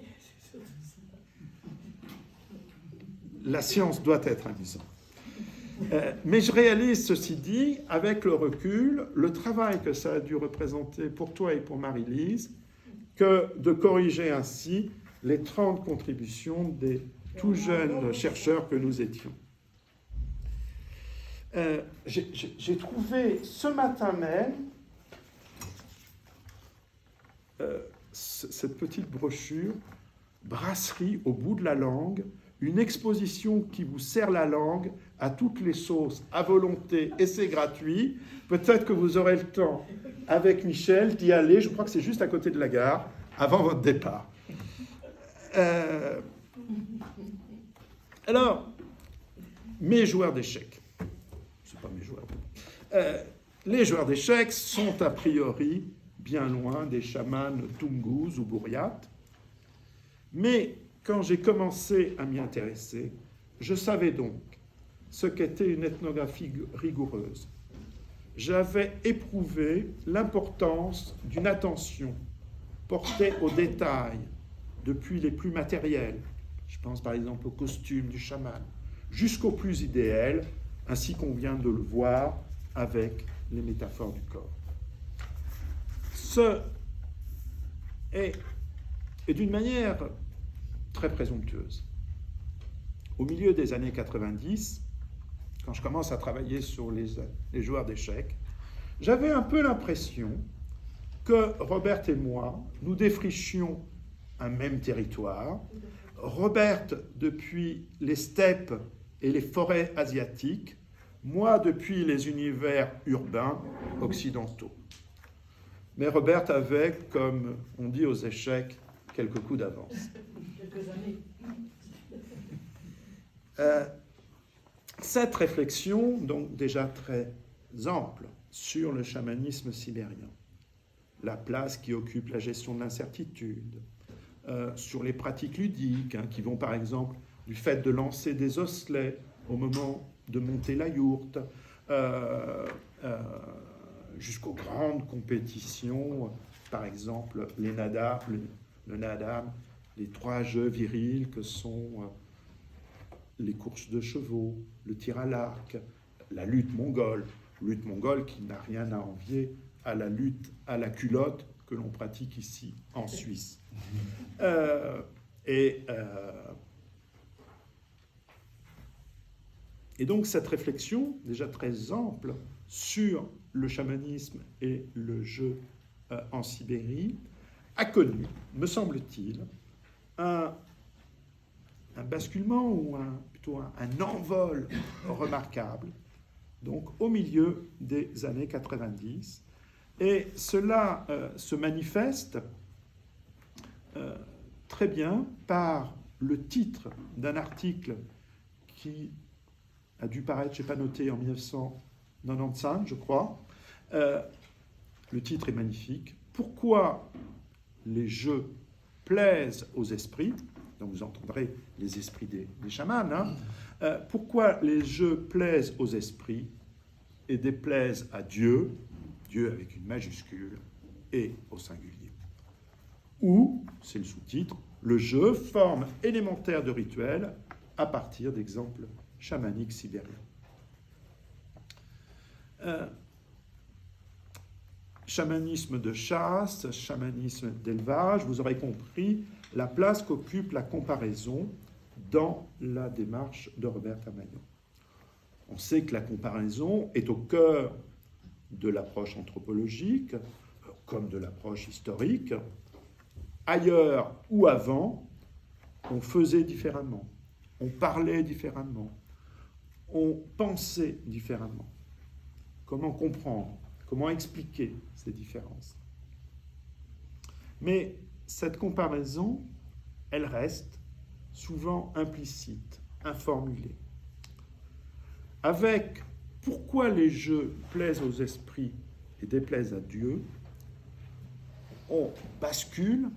La science doit être amusante. Mais je réalise, ceci dit, avec le recul, le travail que ça a dû représenter pour toi et pour Marie-Lise, que de corriger ainsi les 30 contributions des tout jeunes chercheurs que nous étions. J'ai trouvé ce matin même cette petite brochure, Brasserie au bout de la langue, une exposition qui vous sert la langue à toutes les sauces, à volonté, et c'est gratuit. Peut-être que vous aurez le temps, avec Michel, d'y aller. Je crois que c'est juste à côté de la gare, avant votre départ. Alors, mes joueurs d'échecs. C'est pas mes joueurs. Les joueurs d'échecs sont a priori bien loin des chamans Tungus ou Bouriat. Mais quand j'ai commencé à m'y intéresser, je savais donc ce qu'était une ethnographie rigoureuse. J'avais éprouvé l'importance d'une attention portée aux détails, depuis les plus matériels, je pense par exemple au costume du chaman, jusqu'au plus idéal, ainsi qu'on vient de le voir avec les métaphores du corps. Ce est d'une manière très présomptueuse. Au milieu des années 90, quand je commence à travailler sur les joueurs d'échecs, j'avais un peu l'impression que Robert et moi, nous défrichions un même territoire. Robert depuis les steppes et les forêts asiatiques, moi depuis les univers urbains occidentaux. Mais Robert avait, comme on dit aux échecs, quelques coups d'avance. Quelques années. Cette réflexion, donc déjà très ample, sur le chamanisme sibérien, la place qui occupe la gestion de l'incertitude, sur les pratiques ludiques, qui vont par exemple du fait de lancer des osselets au moment de monter la yourte, jusqu'aux grandes compétitions, par exemple le nadam, les 3 jeux virils que sont les courses de chevaux, le tir à l'arc, la lutte mongole, lutte mongole qui n'a rien à envier à la lutte à la culotte que l'on pratique ici en Suisse. Et donc cette réflexion, déjà très ample, sur le chamanisme et le jeu en Sibérie, a connu, me semble-t-il, un basculement ou plutôt un envol remarquable, donc au milieu des années 90. Et cela se manifeste très bien par le titre d'un article qui a dû paraître, je n'ai pas noté, en 1995, je crois. Le titre est magnifique. Pourquoi les jeux plaisent aux esprits? Donc vous entendrez les esprits des chamans. Hein. Pourquoi les jeux plaisent aux esprits et déplaisent à Dieu, Dieu avec une majuscule, et au singulier. Ou, c'est le sous-titre, le jeu, forme élémentaire de rituel à partir d'exemples chamaniques sibériens. Chamanisme de chasse, chamanisme d'élevage, vous aurez compris la place qu'occupe la comparaison dans la démarche de Robert Tamayon. On sait que la comparaison est au cœur de l'approche anthropologique, comme de l'approche historique. Ailleurs ou avant, on faisait différemment, on parlait différemment, on pensait différemment. Comment comprendre, comment expliquer ces différences? Mais cette comparaison, elle reste souvent implicite, informulée. Avec pourquoi les jeux plaisent aux esprits et déplaisent à Dieu, on bascule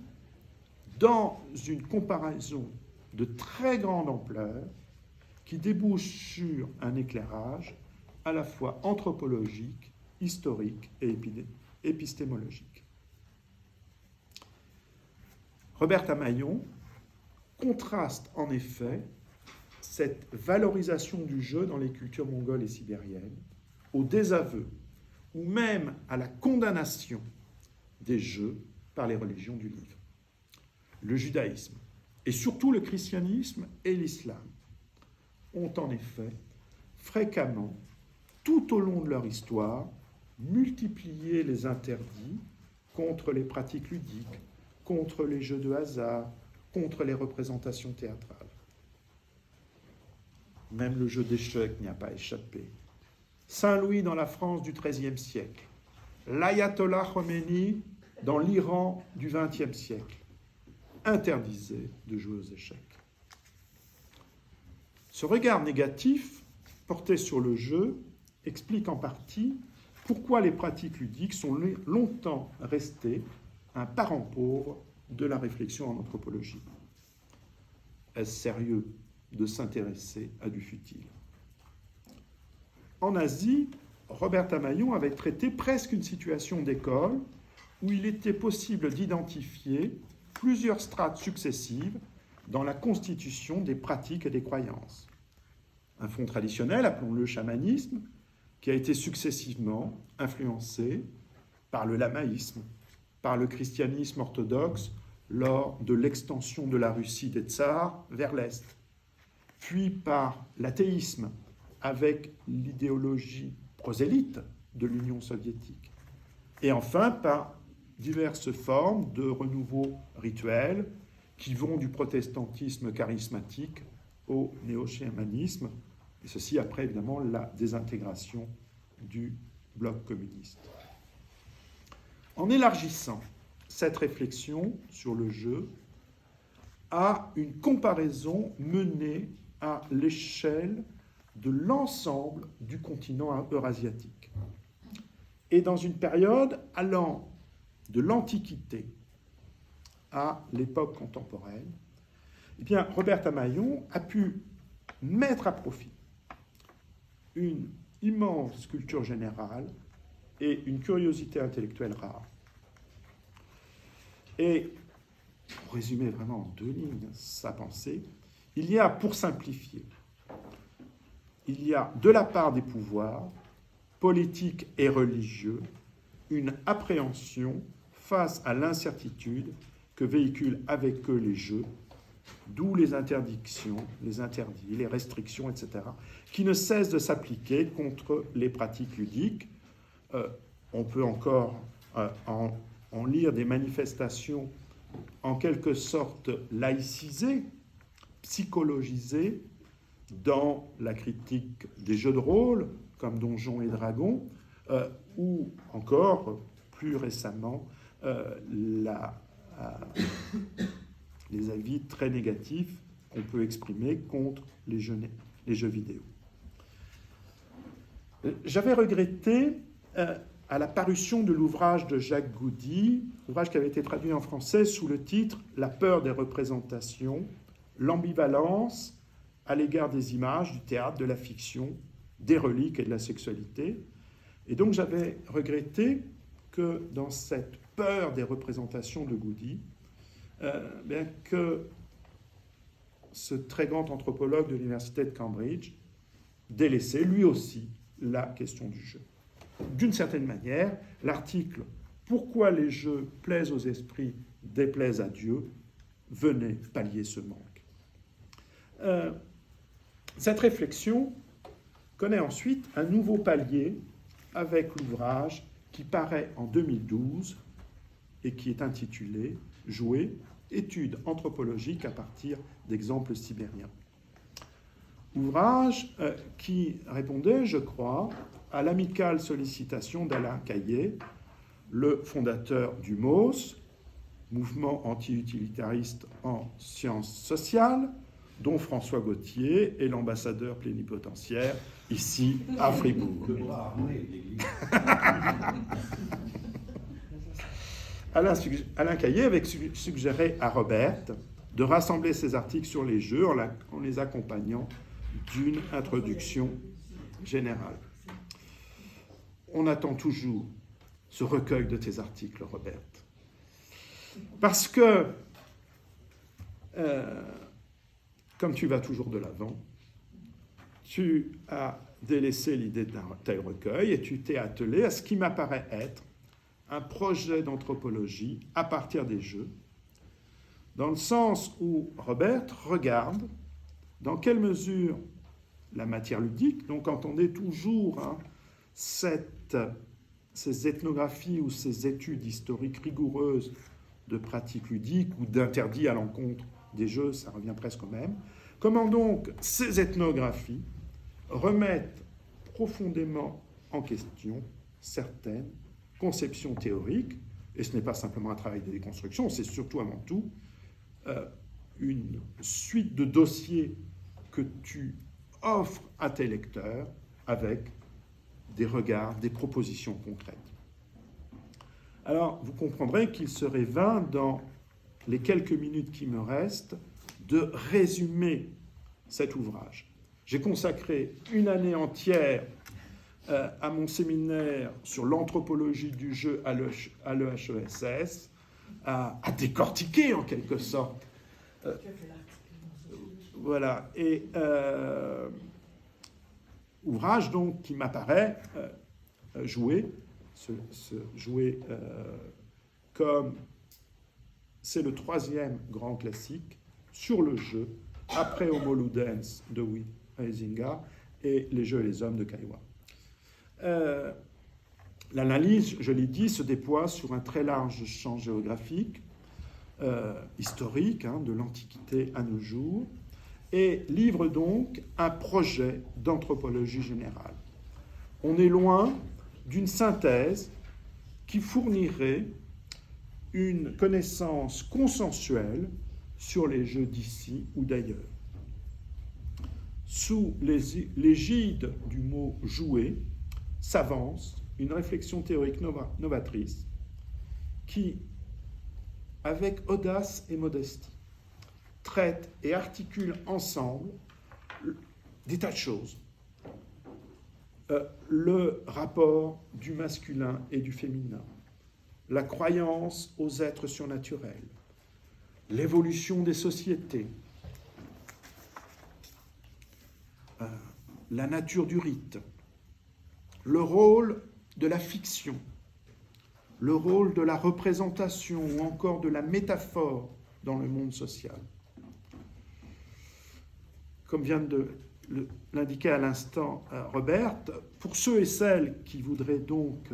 dans une comparaison de très grande ampleur qui débouche sur un éclairage à la fois anthropologique, historique et épistémologique. Robert Tamayon contraste en effet cette valorisation du jeu dans les cultures mongoles et sibériennes au désaveu ou même à la condamnation des jeux par les religions du livre. Le judaïsme et surtout le christianisme et l'islam ont en effet fréquemment, tout au long de leur histoire, multiplié les interdits contre les pratiques ludiques, contre les jeux de hasard, contre les représentations théâtrales. Même le jeu d'échecs n'y a pas échappé. Saint-Louis dans la France du XIIIe siècle, l'ayatollah Khomeini dans l'Iran du XXe siècle interdisait de jouer aux échecs. Ce regard négatif porté sur le jeu explique en partie pourquoi les pratiques ludiques sont longtemps restées un parent pauvre de la réflexion en anthropologie. Est-ce sérieux de s'intéresser à du futile? En Asie, Robert Tamayon avait traité presque une situation d'école où il était possible d'identifier plusieurs strates successives dans la constitution des pratiques et des croyances. Un fond traditionnel, appelons-le chamanisme, qui a été successivement influencé par le lamaïsme, par le christianisme orthodoxe lors de l'extension de la Russie des tsars vers l'Est, puis par l'athéisme avec l'idéologie prosélyte de l'Union soviétique, et enfin par diverses formes de renouveau rituel qui vont du protestantisme charismatique au néo-chamanisme, et ceci après évidemment la désintégration du bloc communiste. En élargissant cette réflexion sur le jeu à une comparaison menée à l'échelle de l'ensemble du continent eurasiatique, et dans une période allant de l'Antiquité à l'époque contemporaine, eh bien, Robert Tamayon a pu mettre à profit une immense culture générale et une curiosité intellectuelle rare. Et, pour résumer vraiment en 2 lignes sa pensée, il y a, pour simplifier, il y a de la part des pouvoirs politique et religieux, une appréhension face à l'incertitude que véhiculent avec eux les jeux, d'où les interdictions, les interdits, les restrictions, etc., qui ne cessent de s'appliquer contre les pratiques ludiques. On peut encore en lire des manifestations en quelque sorte laïcisées, psychologisées, dans la critique des jeux de rôle, comme Donjons et Dragons, ou encore, plus récemment, les avis très négatifs qu'on peut exprimer contre les jeux vidéo. J'avais regretté, à la parution de l'ouvrage de Jacques Goudy, ouvrage qui avait été traduit en français sous le titre « La peur des représentations, l'ambivalence à l'égard des images, du théâtre, de la fiction, des reliques et de la sexualité ». Et donc j'avais regretté que dans cette peur des représentations de Goudy, que ce très grand anthropologue de l'université de Cambridge délaissait lui aussi la question du jeu. D'une certaine manière, l'article « Pourquoi les jeux plaisent aux esprits, déplaisent à Dieu » venait pallier ce manque. Cette réflexion connaît ensuite un nouveau palier avec l'ouvrage qui paraît en 2012 et qui est intitulé « Jouer, études anthropologiques à partir d'exemples sibériens ». Ouvrage qui répondait, je crois, à l'amicale sollicitation d'Alain Caillé, le fondateur du MOS, mouvement anti-utilitariste en sciences sociales, dont François Gauthier est l'ambassadeur plénipotentiaire ici à Fribourg. Alain Caillé avait suggéré à Robert de rassembler ses articles sur les jeux en les accompagnant d'une introduction générale. On attend toujours ce recueil de tes articles, Robert. Parce que, comme tu vas toujours de l'avant, tu as délaissé l'idée d'un tel recueil et tu t'es attelé à ce qui m'apparaît être un projet d'anthropologie à partir des jeux, dans le sens où Robert regarde dans quelle mesure la matière ludique, donc quand on est toujours ces ethnographies ou ces études historiques rigoureuses de pratiques ludiques ou d'interdits à l'encontre des jeux, ça revient presque au même, comment donc ces ethnographies remettent profondément en question certaines conceptions théoriques, et ce n'est pas simplement un travail de déconstruction, c'est surtout avant tout une suite de dossiers que tu offres à tes lecteurs avec des regards, des propositions concrètes. Alors, vous comprendrez qu'il serait vain, dans les quelques minutes qui me restent, de résumer cet ouvrage. J'ai consacré une année entière à mon séminaire sur l'anthropologie du jeu à l'EHESS, à décortiquer en quelque sorte. Voilà. Et ouvrage donc qui m'apparaît jouer comme c'est le troisième grand classique sur le jeu, après Homo Ludens de Huizinga et Les jeux et les hommes de Caillois. L'analyse, je l'ai dit, se déploie sur un très large champ géographique, historique, de l'Antiquité à nos jours, et livre donc un projet d'anthropologie générale. On est loin d'une synthèse qui fournirait une connaissance consensuelle sur les jeux d'ici ou d'ailleurs. Sous l'égide du mot « jouer » s'avance une réflexion théorique novatrice qui, avec audace et modestie, traite et articule ensemble des tas de choses. Le rapport du masculin et du féminin, la croyance aux êtres surnaturels, l'évolution des sociétés, la nature du rite, le rôle de la fiction, le rôle de la représentation ou encore de la métaphore dans le monde social. Comme vient de l'indiquer à l'instant Robert, pour ceux et celles qui voudraient donc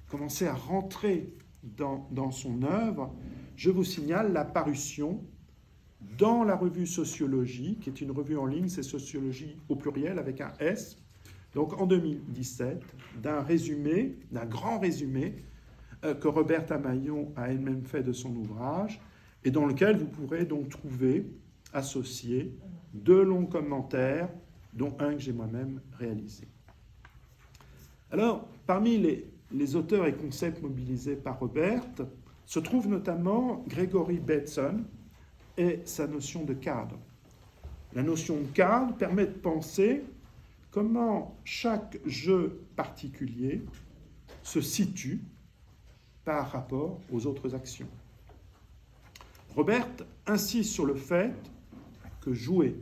commencer à rentrer dans son œuvre, je vous signale la parution dans la revue Sociologie, qui est une revue en ligne, c'est Sociologie au pluriel avec un S, donc en 2017, d'un grand résumé que Robert Amaillon a elle-même fait de son ouvrage, et dans lequel vous pourrez donc trouver, associés, 2 longs commentaires, dont un que j'ai moi-même réalisé. Alors, parmi les auteurs et concepts mobilisés par Robert, se trouve notamment Gregory Bateson et sa notion de cadre. La notion de cadre permet de penser comment chaque jeu particulier se situe par rapport aux autres actions. Robert insiste sur le fait que jouer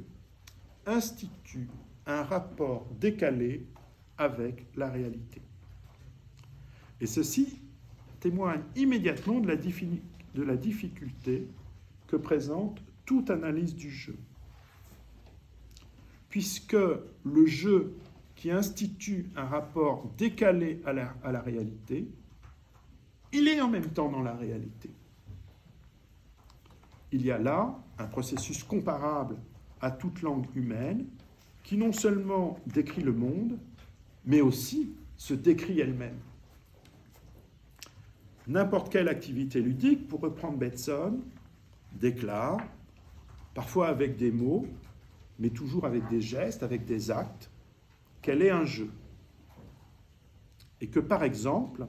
institue un rapport décalé avec la réalité. Et ceci témoigne immédiatement de la difficulté que présente toute analyse du jeu. Puisque le jeu qui institue un rapport décalé à la réalité, il est en même temps dans la réalité. Il y a là un processus comparable à toute langue humaine qui non seulement décrit le monde, mais aussi se décrit elle-même. N'importe quelle activité ludique, pour reprendre Bateson, déclare, parfois avec des mots, mais toujours avec des gestes, avec des actes, qu'elle est un jeu. Et que, par exemple,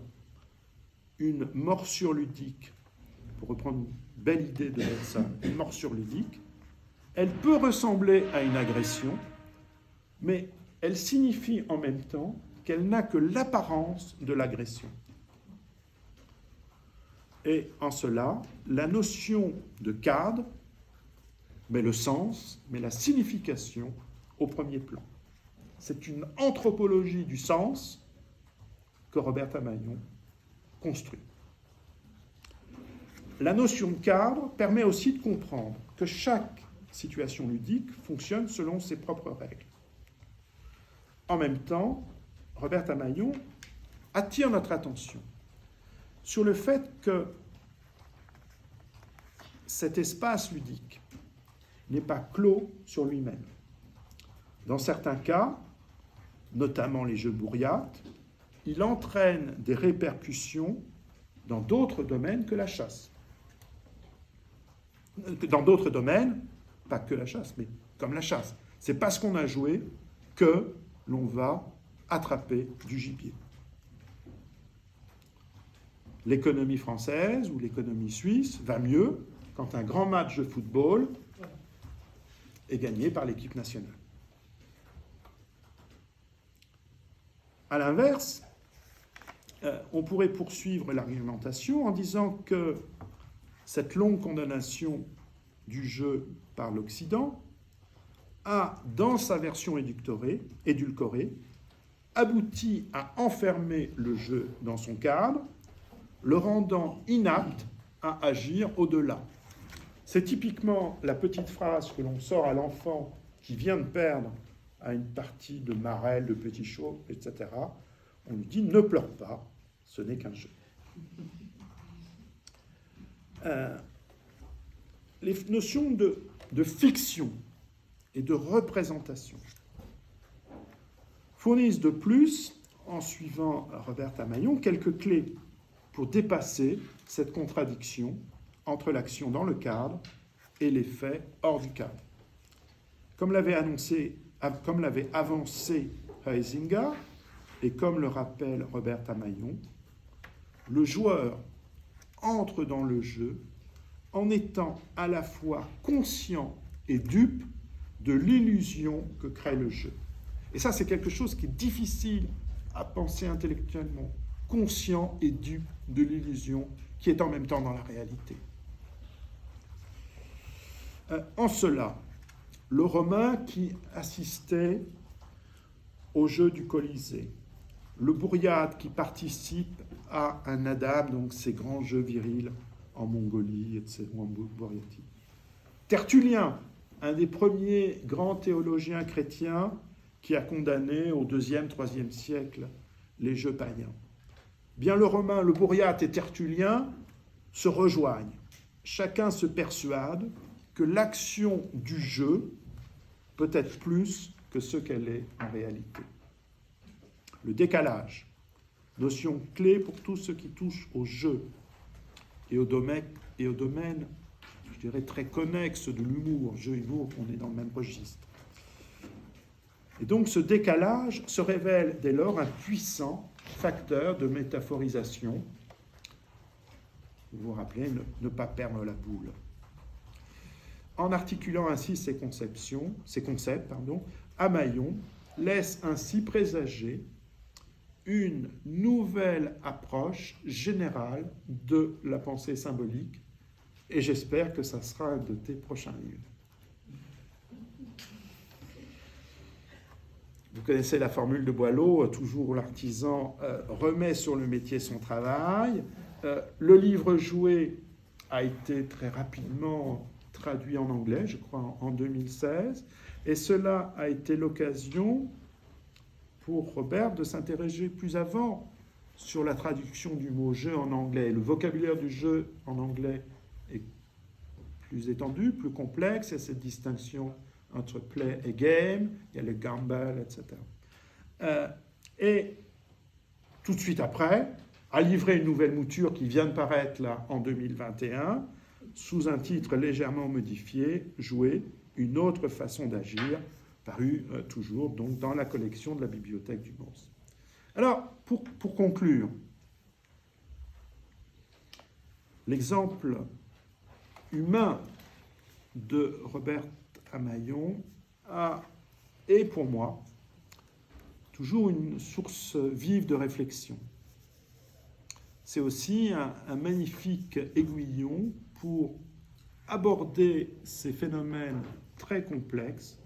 une morsure ludique, pour reprendre une belle idée de Bateson, une morsure ludique, elle peut ressembler à une agression, mais elle signifie en même temps qu'elle n'a que l'apparence de l'agression. Et en cela, la notion de cadre met le sens, met la signification au premier plan. C'est une anthropologie du sens que Robert Amaillon construit. La notion de cadre permet aussi de comprendre que chaque situation ludique fonctionne selon ses propres règles. En même temps, Robert Amaillon attire notre attention sur le fait que cet espace ludique n'est pas clos sur lui-même. Dans certains cas, notamment les jeux bourriates, il entraîne des répercussions dans d'autres domaines que la chasse. Dans d'autres domaines, pas que la chasse, mais comme la chasse. C'est parce qu'on a joué que l'on va attraper du gibier. L'économie française ou l'économie suisse va mieux quand un grand match de football est gagné par l'équipe nationale. À l'inverse, on pourrait poursuivre l'argumentation en disant que cette longue condamnation du jeu par l'Occident a, dans sa version édulcorée, abouti à enfermer le jeu dans son cadre, le rendant inapte à agir au-delà. C'est typiquement la petite phrase que l'on sort à l'enfant qui vient de perdre à une partie de marelle, de petits chauds, etc. On lui dit « ne pleure pas, ce n'est qu'un jeu ». Les notions de fiction et de représentation fournissent de plus, en suivant Robert Amaillon, quelques clés pour dépasser cette contradiction entre l'action dans le cadre et les faits hors du cadre. Comme l'avait avancé Huizinga, et comme le rappelle Robert Amaillon, le joueur entre dans le jeu en étant à la fois conscient et dupe de l'illusion que crée le jeu. Et ça, c'est quelque chose qui est difficile à penser intellectuellement. Conscient et dupe de l'illusion qui est en même temps dans la réalité. En cela, le Romain qui assistait au jeu du Colisée le Bouriate qui participe à un Adam, donc ces grands jeux virils en Mongolie, etc., en Bouriatie. Tertullien, un des premiers grands théologiens chrétiens qui a condamné au IIe, IIIe siècle les jeux païens. Bien le Romain, le Bouriate et Tertullien se rejoignent. Chacun se persuade que l'action du jeu peut être plus que ce qu'elle est en réalité. Le décalage, notion clé pour tout ce qui touche au jeu et au domaine, je dirais, très connexe de l'humour. Jeu et humour, on est dans le même registre. Et donc ce décalage se révèle dès lors un puissant facteur de métaphorisation. Vous vous rappelez, ne pas perdre la boule. En articulant ainsi ces concepts, Amaion laisse ainsi présager une nouvelle approche générale de la pensée symbolique, et j'espère que ça sera un de tes prochains livres. Vous connaissez la formule de Boileau, toujours l'artisan remet sur le métier son travail. Le livre joué a été très rapidement traduit en anglais, je crois en 2016, et cela a été l'occasion pour Robert de s'interroger plus avant sur la traduction du mot « jeu » en anglais. Le vocabulaire du jeu en anglais est plus étendu, plus complexe, il y a cette distinction entre play et game, il y a le gamble, etc. Et tout de suite après, a livré une nouvelle mouture qui vient de paraître là en 2021, sous un titre légèrement modifié, « Jouer, une autre façon d'agir », paru toujours donc dans la collection de la Bibliothèque du Mons. Alors, pour conclure, l'exemple humain de Robert Amaion est pour moi toujours une source vive de réflexion. C'est aussi un magnifique aiguillon pour aborder ces phénomènes très complexes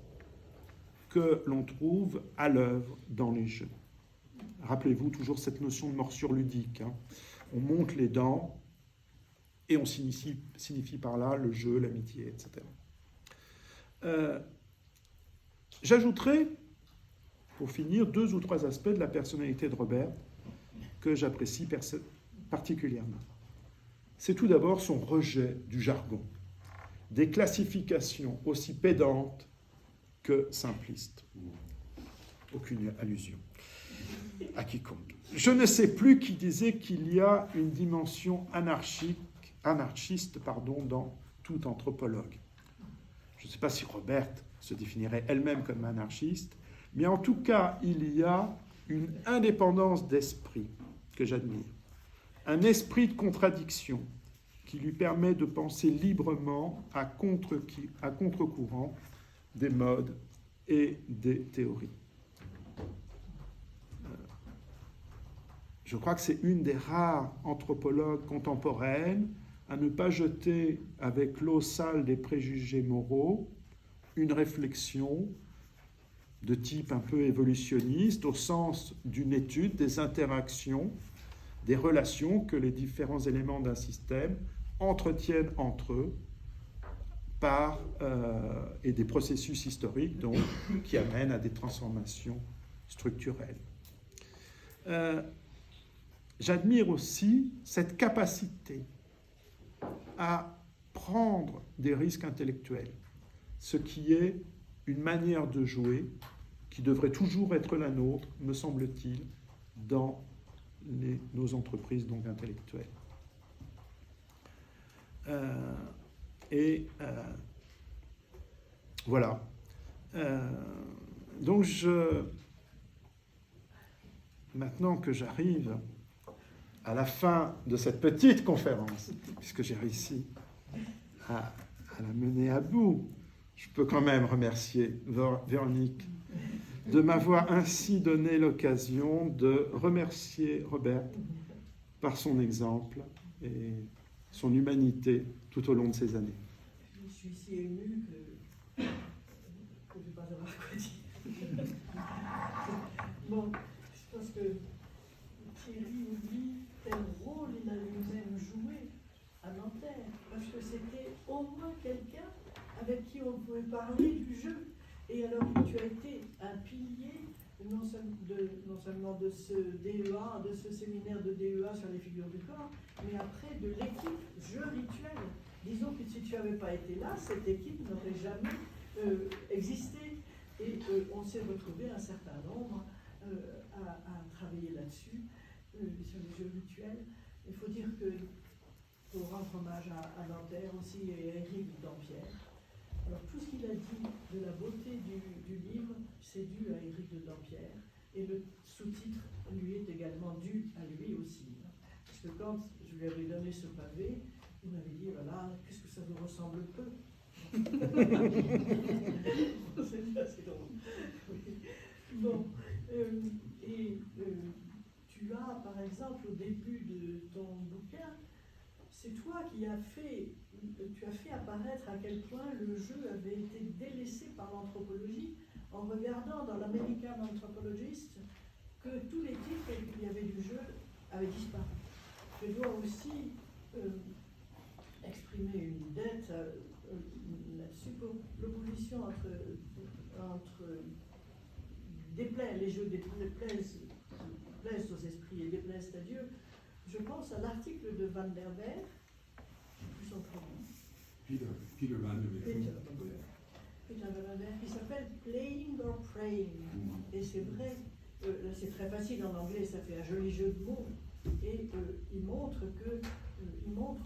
que l'on trouve à l'œuvre dans les jeux. Rappelez-vous toujours cette notion de morsure ludique. On monte les dents et on signifie par là le jeu, l'amitié, etc. J'ajouterai, pour finir, 2 ou 3 aspects de la personnalité de Robert que j'apprécie particulièrement. C'est tout d'abord son rejet du jargon, des classifications aussi pédantes que simplistes. Aucune allusion à quiconque. Je ne sais plus qui disait qu'il y a une dimension anarchiste dans tout anthropologue. Je ne sais pas si Robert se définirait elle-même comme anarchiste, mais en tout cas, il y a une indépendance d'esprit que j'admire, un esprit de contradiction qui lui permet de penser librement à contre-courant des modes et des théories. Je crois que c'est une des rares anthropologues contemporaines à ne pas jeter avec l'eau sale des préjugés moraux une réflexion de type un peu évolutionniste au sens d'une étude des interactions, des relations que les différents éléments d'un système entretiennent entre eux et des processus historiques donc, qui amènent à des transformations structurelles. J'admire aussi cette capacité à prendre des risques intellectuels, ce qui est une manière de jouer qui devrait toujours être la nôtre, me semble-t-il, dans nos entreprises donc intellectuelles. Voilà. Donc maintenant que j'arrive à la fin de cette petite conférence, puisque j'ai réussi à la mener à bout, je peux quand même remercier Véronique de m'avoir ainsi donné l'occasion de remercier Robert par son exemple et son humanité tout au long de ces années. Je suis si ému que je ne vais pas savoir quoi dire. Bon, je pense que on pouvait parler du jeu. Et alors, tu as été un pilier non seulement de ce DEA, de ce séminaire de DEA sur les figures du corps, mais après de l'équipe jeu rituel. Disons que si tu n'avais pas été là, cette équipe n'aurait jamais existé. Et on s'est retrouvé un certain nombre à travailler là-dessus, sur les jeux rituels. Il faut dire que, pour rendre hommage à Nanterre aussi et à Éric Dampierre, alors tout ce qu'il a dit de la beauté du livre, c'est dû à Éric de Dampierre, et le sous-titre lui est également dû à lui aussi. Parce que quand je lui avais donné ce pavé, il m'avait dit, voilà, qu'est-ce que ça vous ressemble peu. C'est assez drôle. Bon, tu as, par exemple, au début de ton bouquin, c'est toi qui as fait apparaître à quel point le jeu avait été délaissé par l'anthropologie en regardant dans l'American Anthropologist que tous les titres qu'il y avait du jeu avaient disparu. Je dois aussi exprimer une dette là-dessus pour l'opposition entre les jeux déplaisent aux esprits et déplaisent à Dieu. Je pense à l'article de Van der Veer, plus son prénom. Peter Van der Veer. Peter Van der Veer, qui s'appelle Playing or Praying. Et c'est vrai, c'est très facile en anglais, ça fait un joli jeu de mots. Et il montre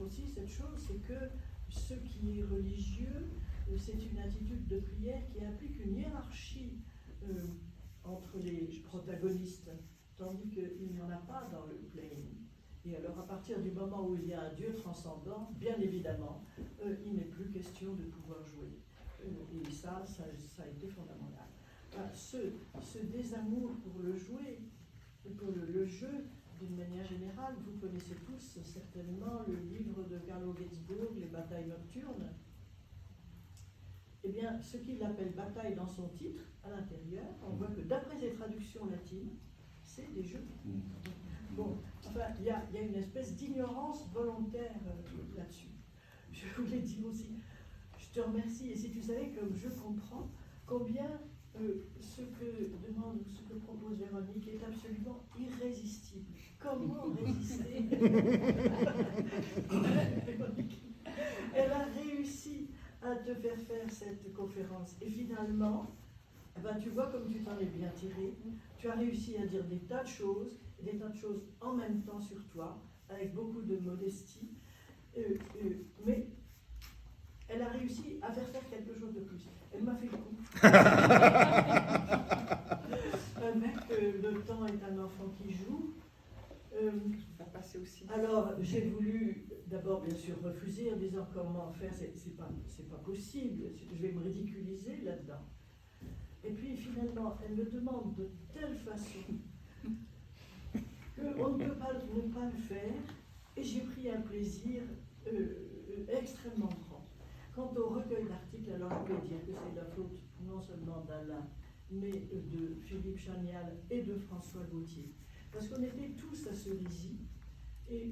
aussi cette chose, c'est que ce qui est religieux, c'est une attitude de prière qui implique une hiérarchie entre les protagonistes, tandis qu'il n'y en a pas dans le playing. Et alors, à partir du moment où il y a un Dieu transcendant, bien évidemment, il n'est plus question de pouvoir jouer. Et ça a été fondamental. Ce désamour pour le jouer, pour le jeu, d'une manière générale, vous connaissez tous certainement le livre de Carlo Ginzburg, Les batailles nocturnes. Eh bien, ce qu'il appelle bataille dans son titre, à l'intérieur, on voit que d'après les traductions latines, c'est des jeux. Bon, enfin, il y a une espèce d'ignorance volontaire là-dessus. Je voulais dire aussi, je te remercie, et si tu savais comme je comprends combien ce que propose Véronique est absolument irrésistible. Comment résister? Elle a réussi à te faire cette conférence. Et finalement, tu vois comme tu t'en es bien tiré. Tu as réussi à dire des tas de choses en même temps sur toi, avec beaucoup de modestie. Mais elle a réussi à faire quelque chose de plus. Elle m'a fait le coup. Le temps est un enfant qui joue. Va passer aussi. Alors, j'ai voulu d'abord, bien sûr, refuser en disant comment faire, c'est pas possible, je vais me ridiculiser là-dedans. Et puis finalement, elle me demande de telle façon qu'on ne peut pas ne pas le faire, et j'ai pris un plaisir extrêmement grand. Quant au recueil d'articles, alors je peux dire que c'est la faute non seulement d'Alain, mais de Philippe Chanial et de François Gauthier. Parce qu'on était tous à Cerisy, et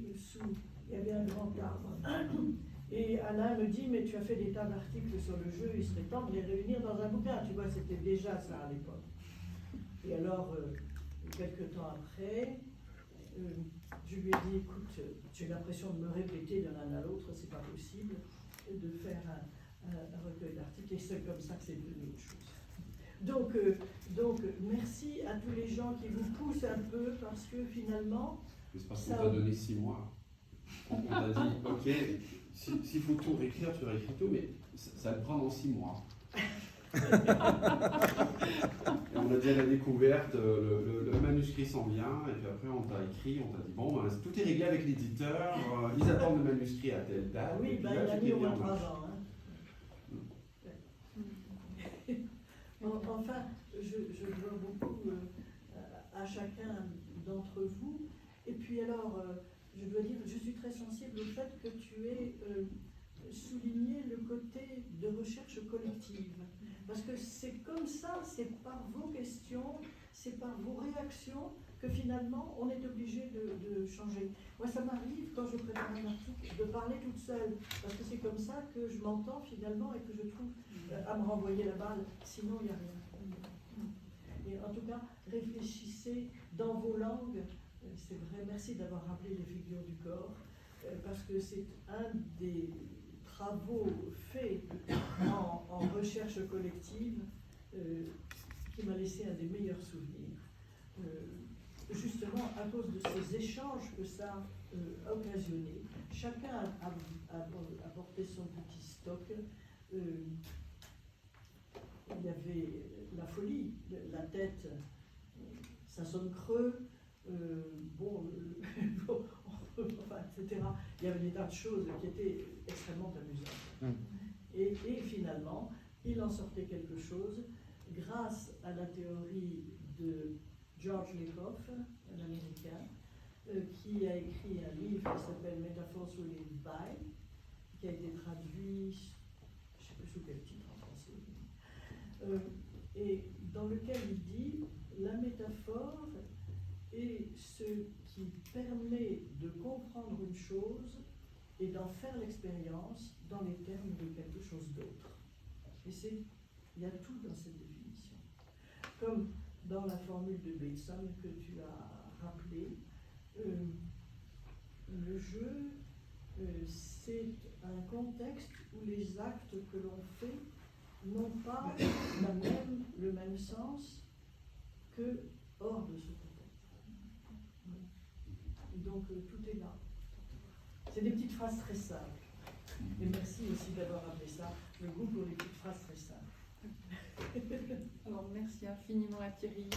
il y avait un grand arbre. Et Alain me dit, mais tu as fait des tas d'articles sur le jeu, il serait temps de les réunir dans un bouquin. Tu vois, c'était déjà ça à l'époque. Et alors, quelques temps après, je lui ai dit, écoute, j'ai l'impression de me répéter de l'un à l'autre, c'est pas possible de faire un recueil d'articles, et c'est comme ça que c'est devenu autre chose. Donc, merci à tous les gens qui vous poussent un peu, parce que finalement... C'est parce qu'on t'a donné 6 mois. On t'a dit, ok, s'il faut tout réécrire, tu réécris tout, mais ça te prend dans 6 mois. Et on a dit à la découverte, le manuscrit s'en vient, et puis après on t'a écrit, on t'a dit, bon, ben, tout est réglé avec l'éditeur, ils attendent le manuscrit à telle date. Ah oui, et puis il là, a mis au moins 3 ans. Enfin, je dois beaucoup à chacun d'entre vous. Et puis alors, je dois dire, je suis très sensible au fait que tu aies souligné le côté de recherche collective. Parce que c'est comme ça, c'est par vos questions, c'est par vos réactions que finalement, on est obligé de changer. Moi, ça m'arrive, quand je prépare un article, de parler toute seule, parce que c'est comme ça que je m'entends finalement et que je trouve à me renvoyer la balle, sinon il n'y a rien. Et en tout cas, réfléchissez dans vos langues, c'est vrai, merci d'avoir rappelé les figures du corps, parce que c'est un des travaux faits en recherche collective qui m'a laissé un des meilleurs souvenirs. Justement, à cause de ces échanges que ça a occasionné, chacun a apporté son petit stock. Il y avait la folie, la tête, ça sonne creux, enfin, etc. Il y avait des tas de choses qui étaient extrêmement amusantes. Et finalement, il en sortait quelque chose grâce à la théorie de George Lakoff, un Américain, qui a écrit un livre qui s'appelle Metaphors Related By, qui a été traduit, je ne sais plus sous quel titre en français, et dans lequel il dit la métaphore est ce qui permet de comprendre une chose et d'en faire l'expérience dans les termes de quelque chose d'autre. Et il y a tout dans cette définition. Comme dans la formule de Bateson que tu as rappelé, le jeu, c'est un contexte où les actes que l'on fait n'ont pas le même sens que hors de ce contexte. Et donc tout est là. C'est des petites phrases très simples. Et merci aussi d'avoir appelé ça le goût pour les petites phrases très simples. Alors merci infiniment à Thierry.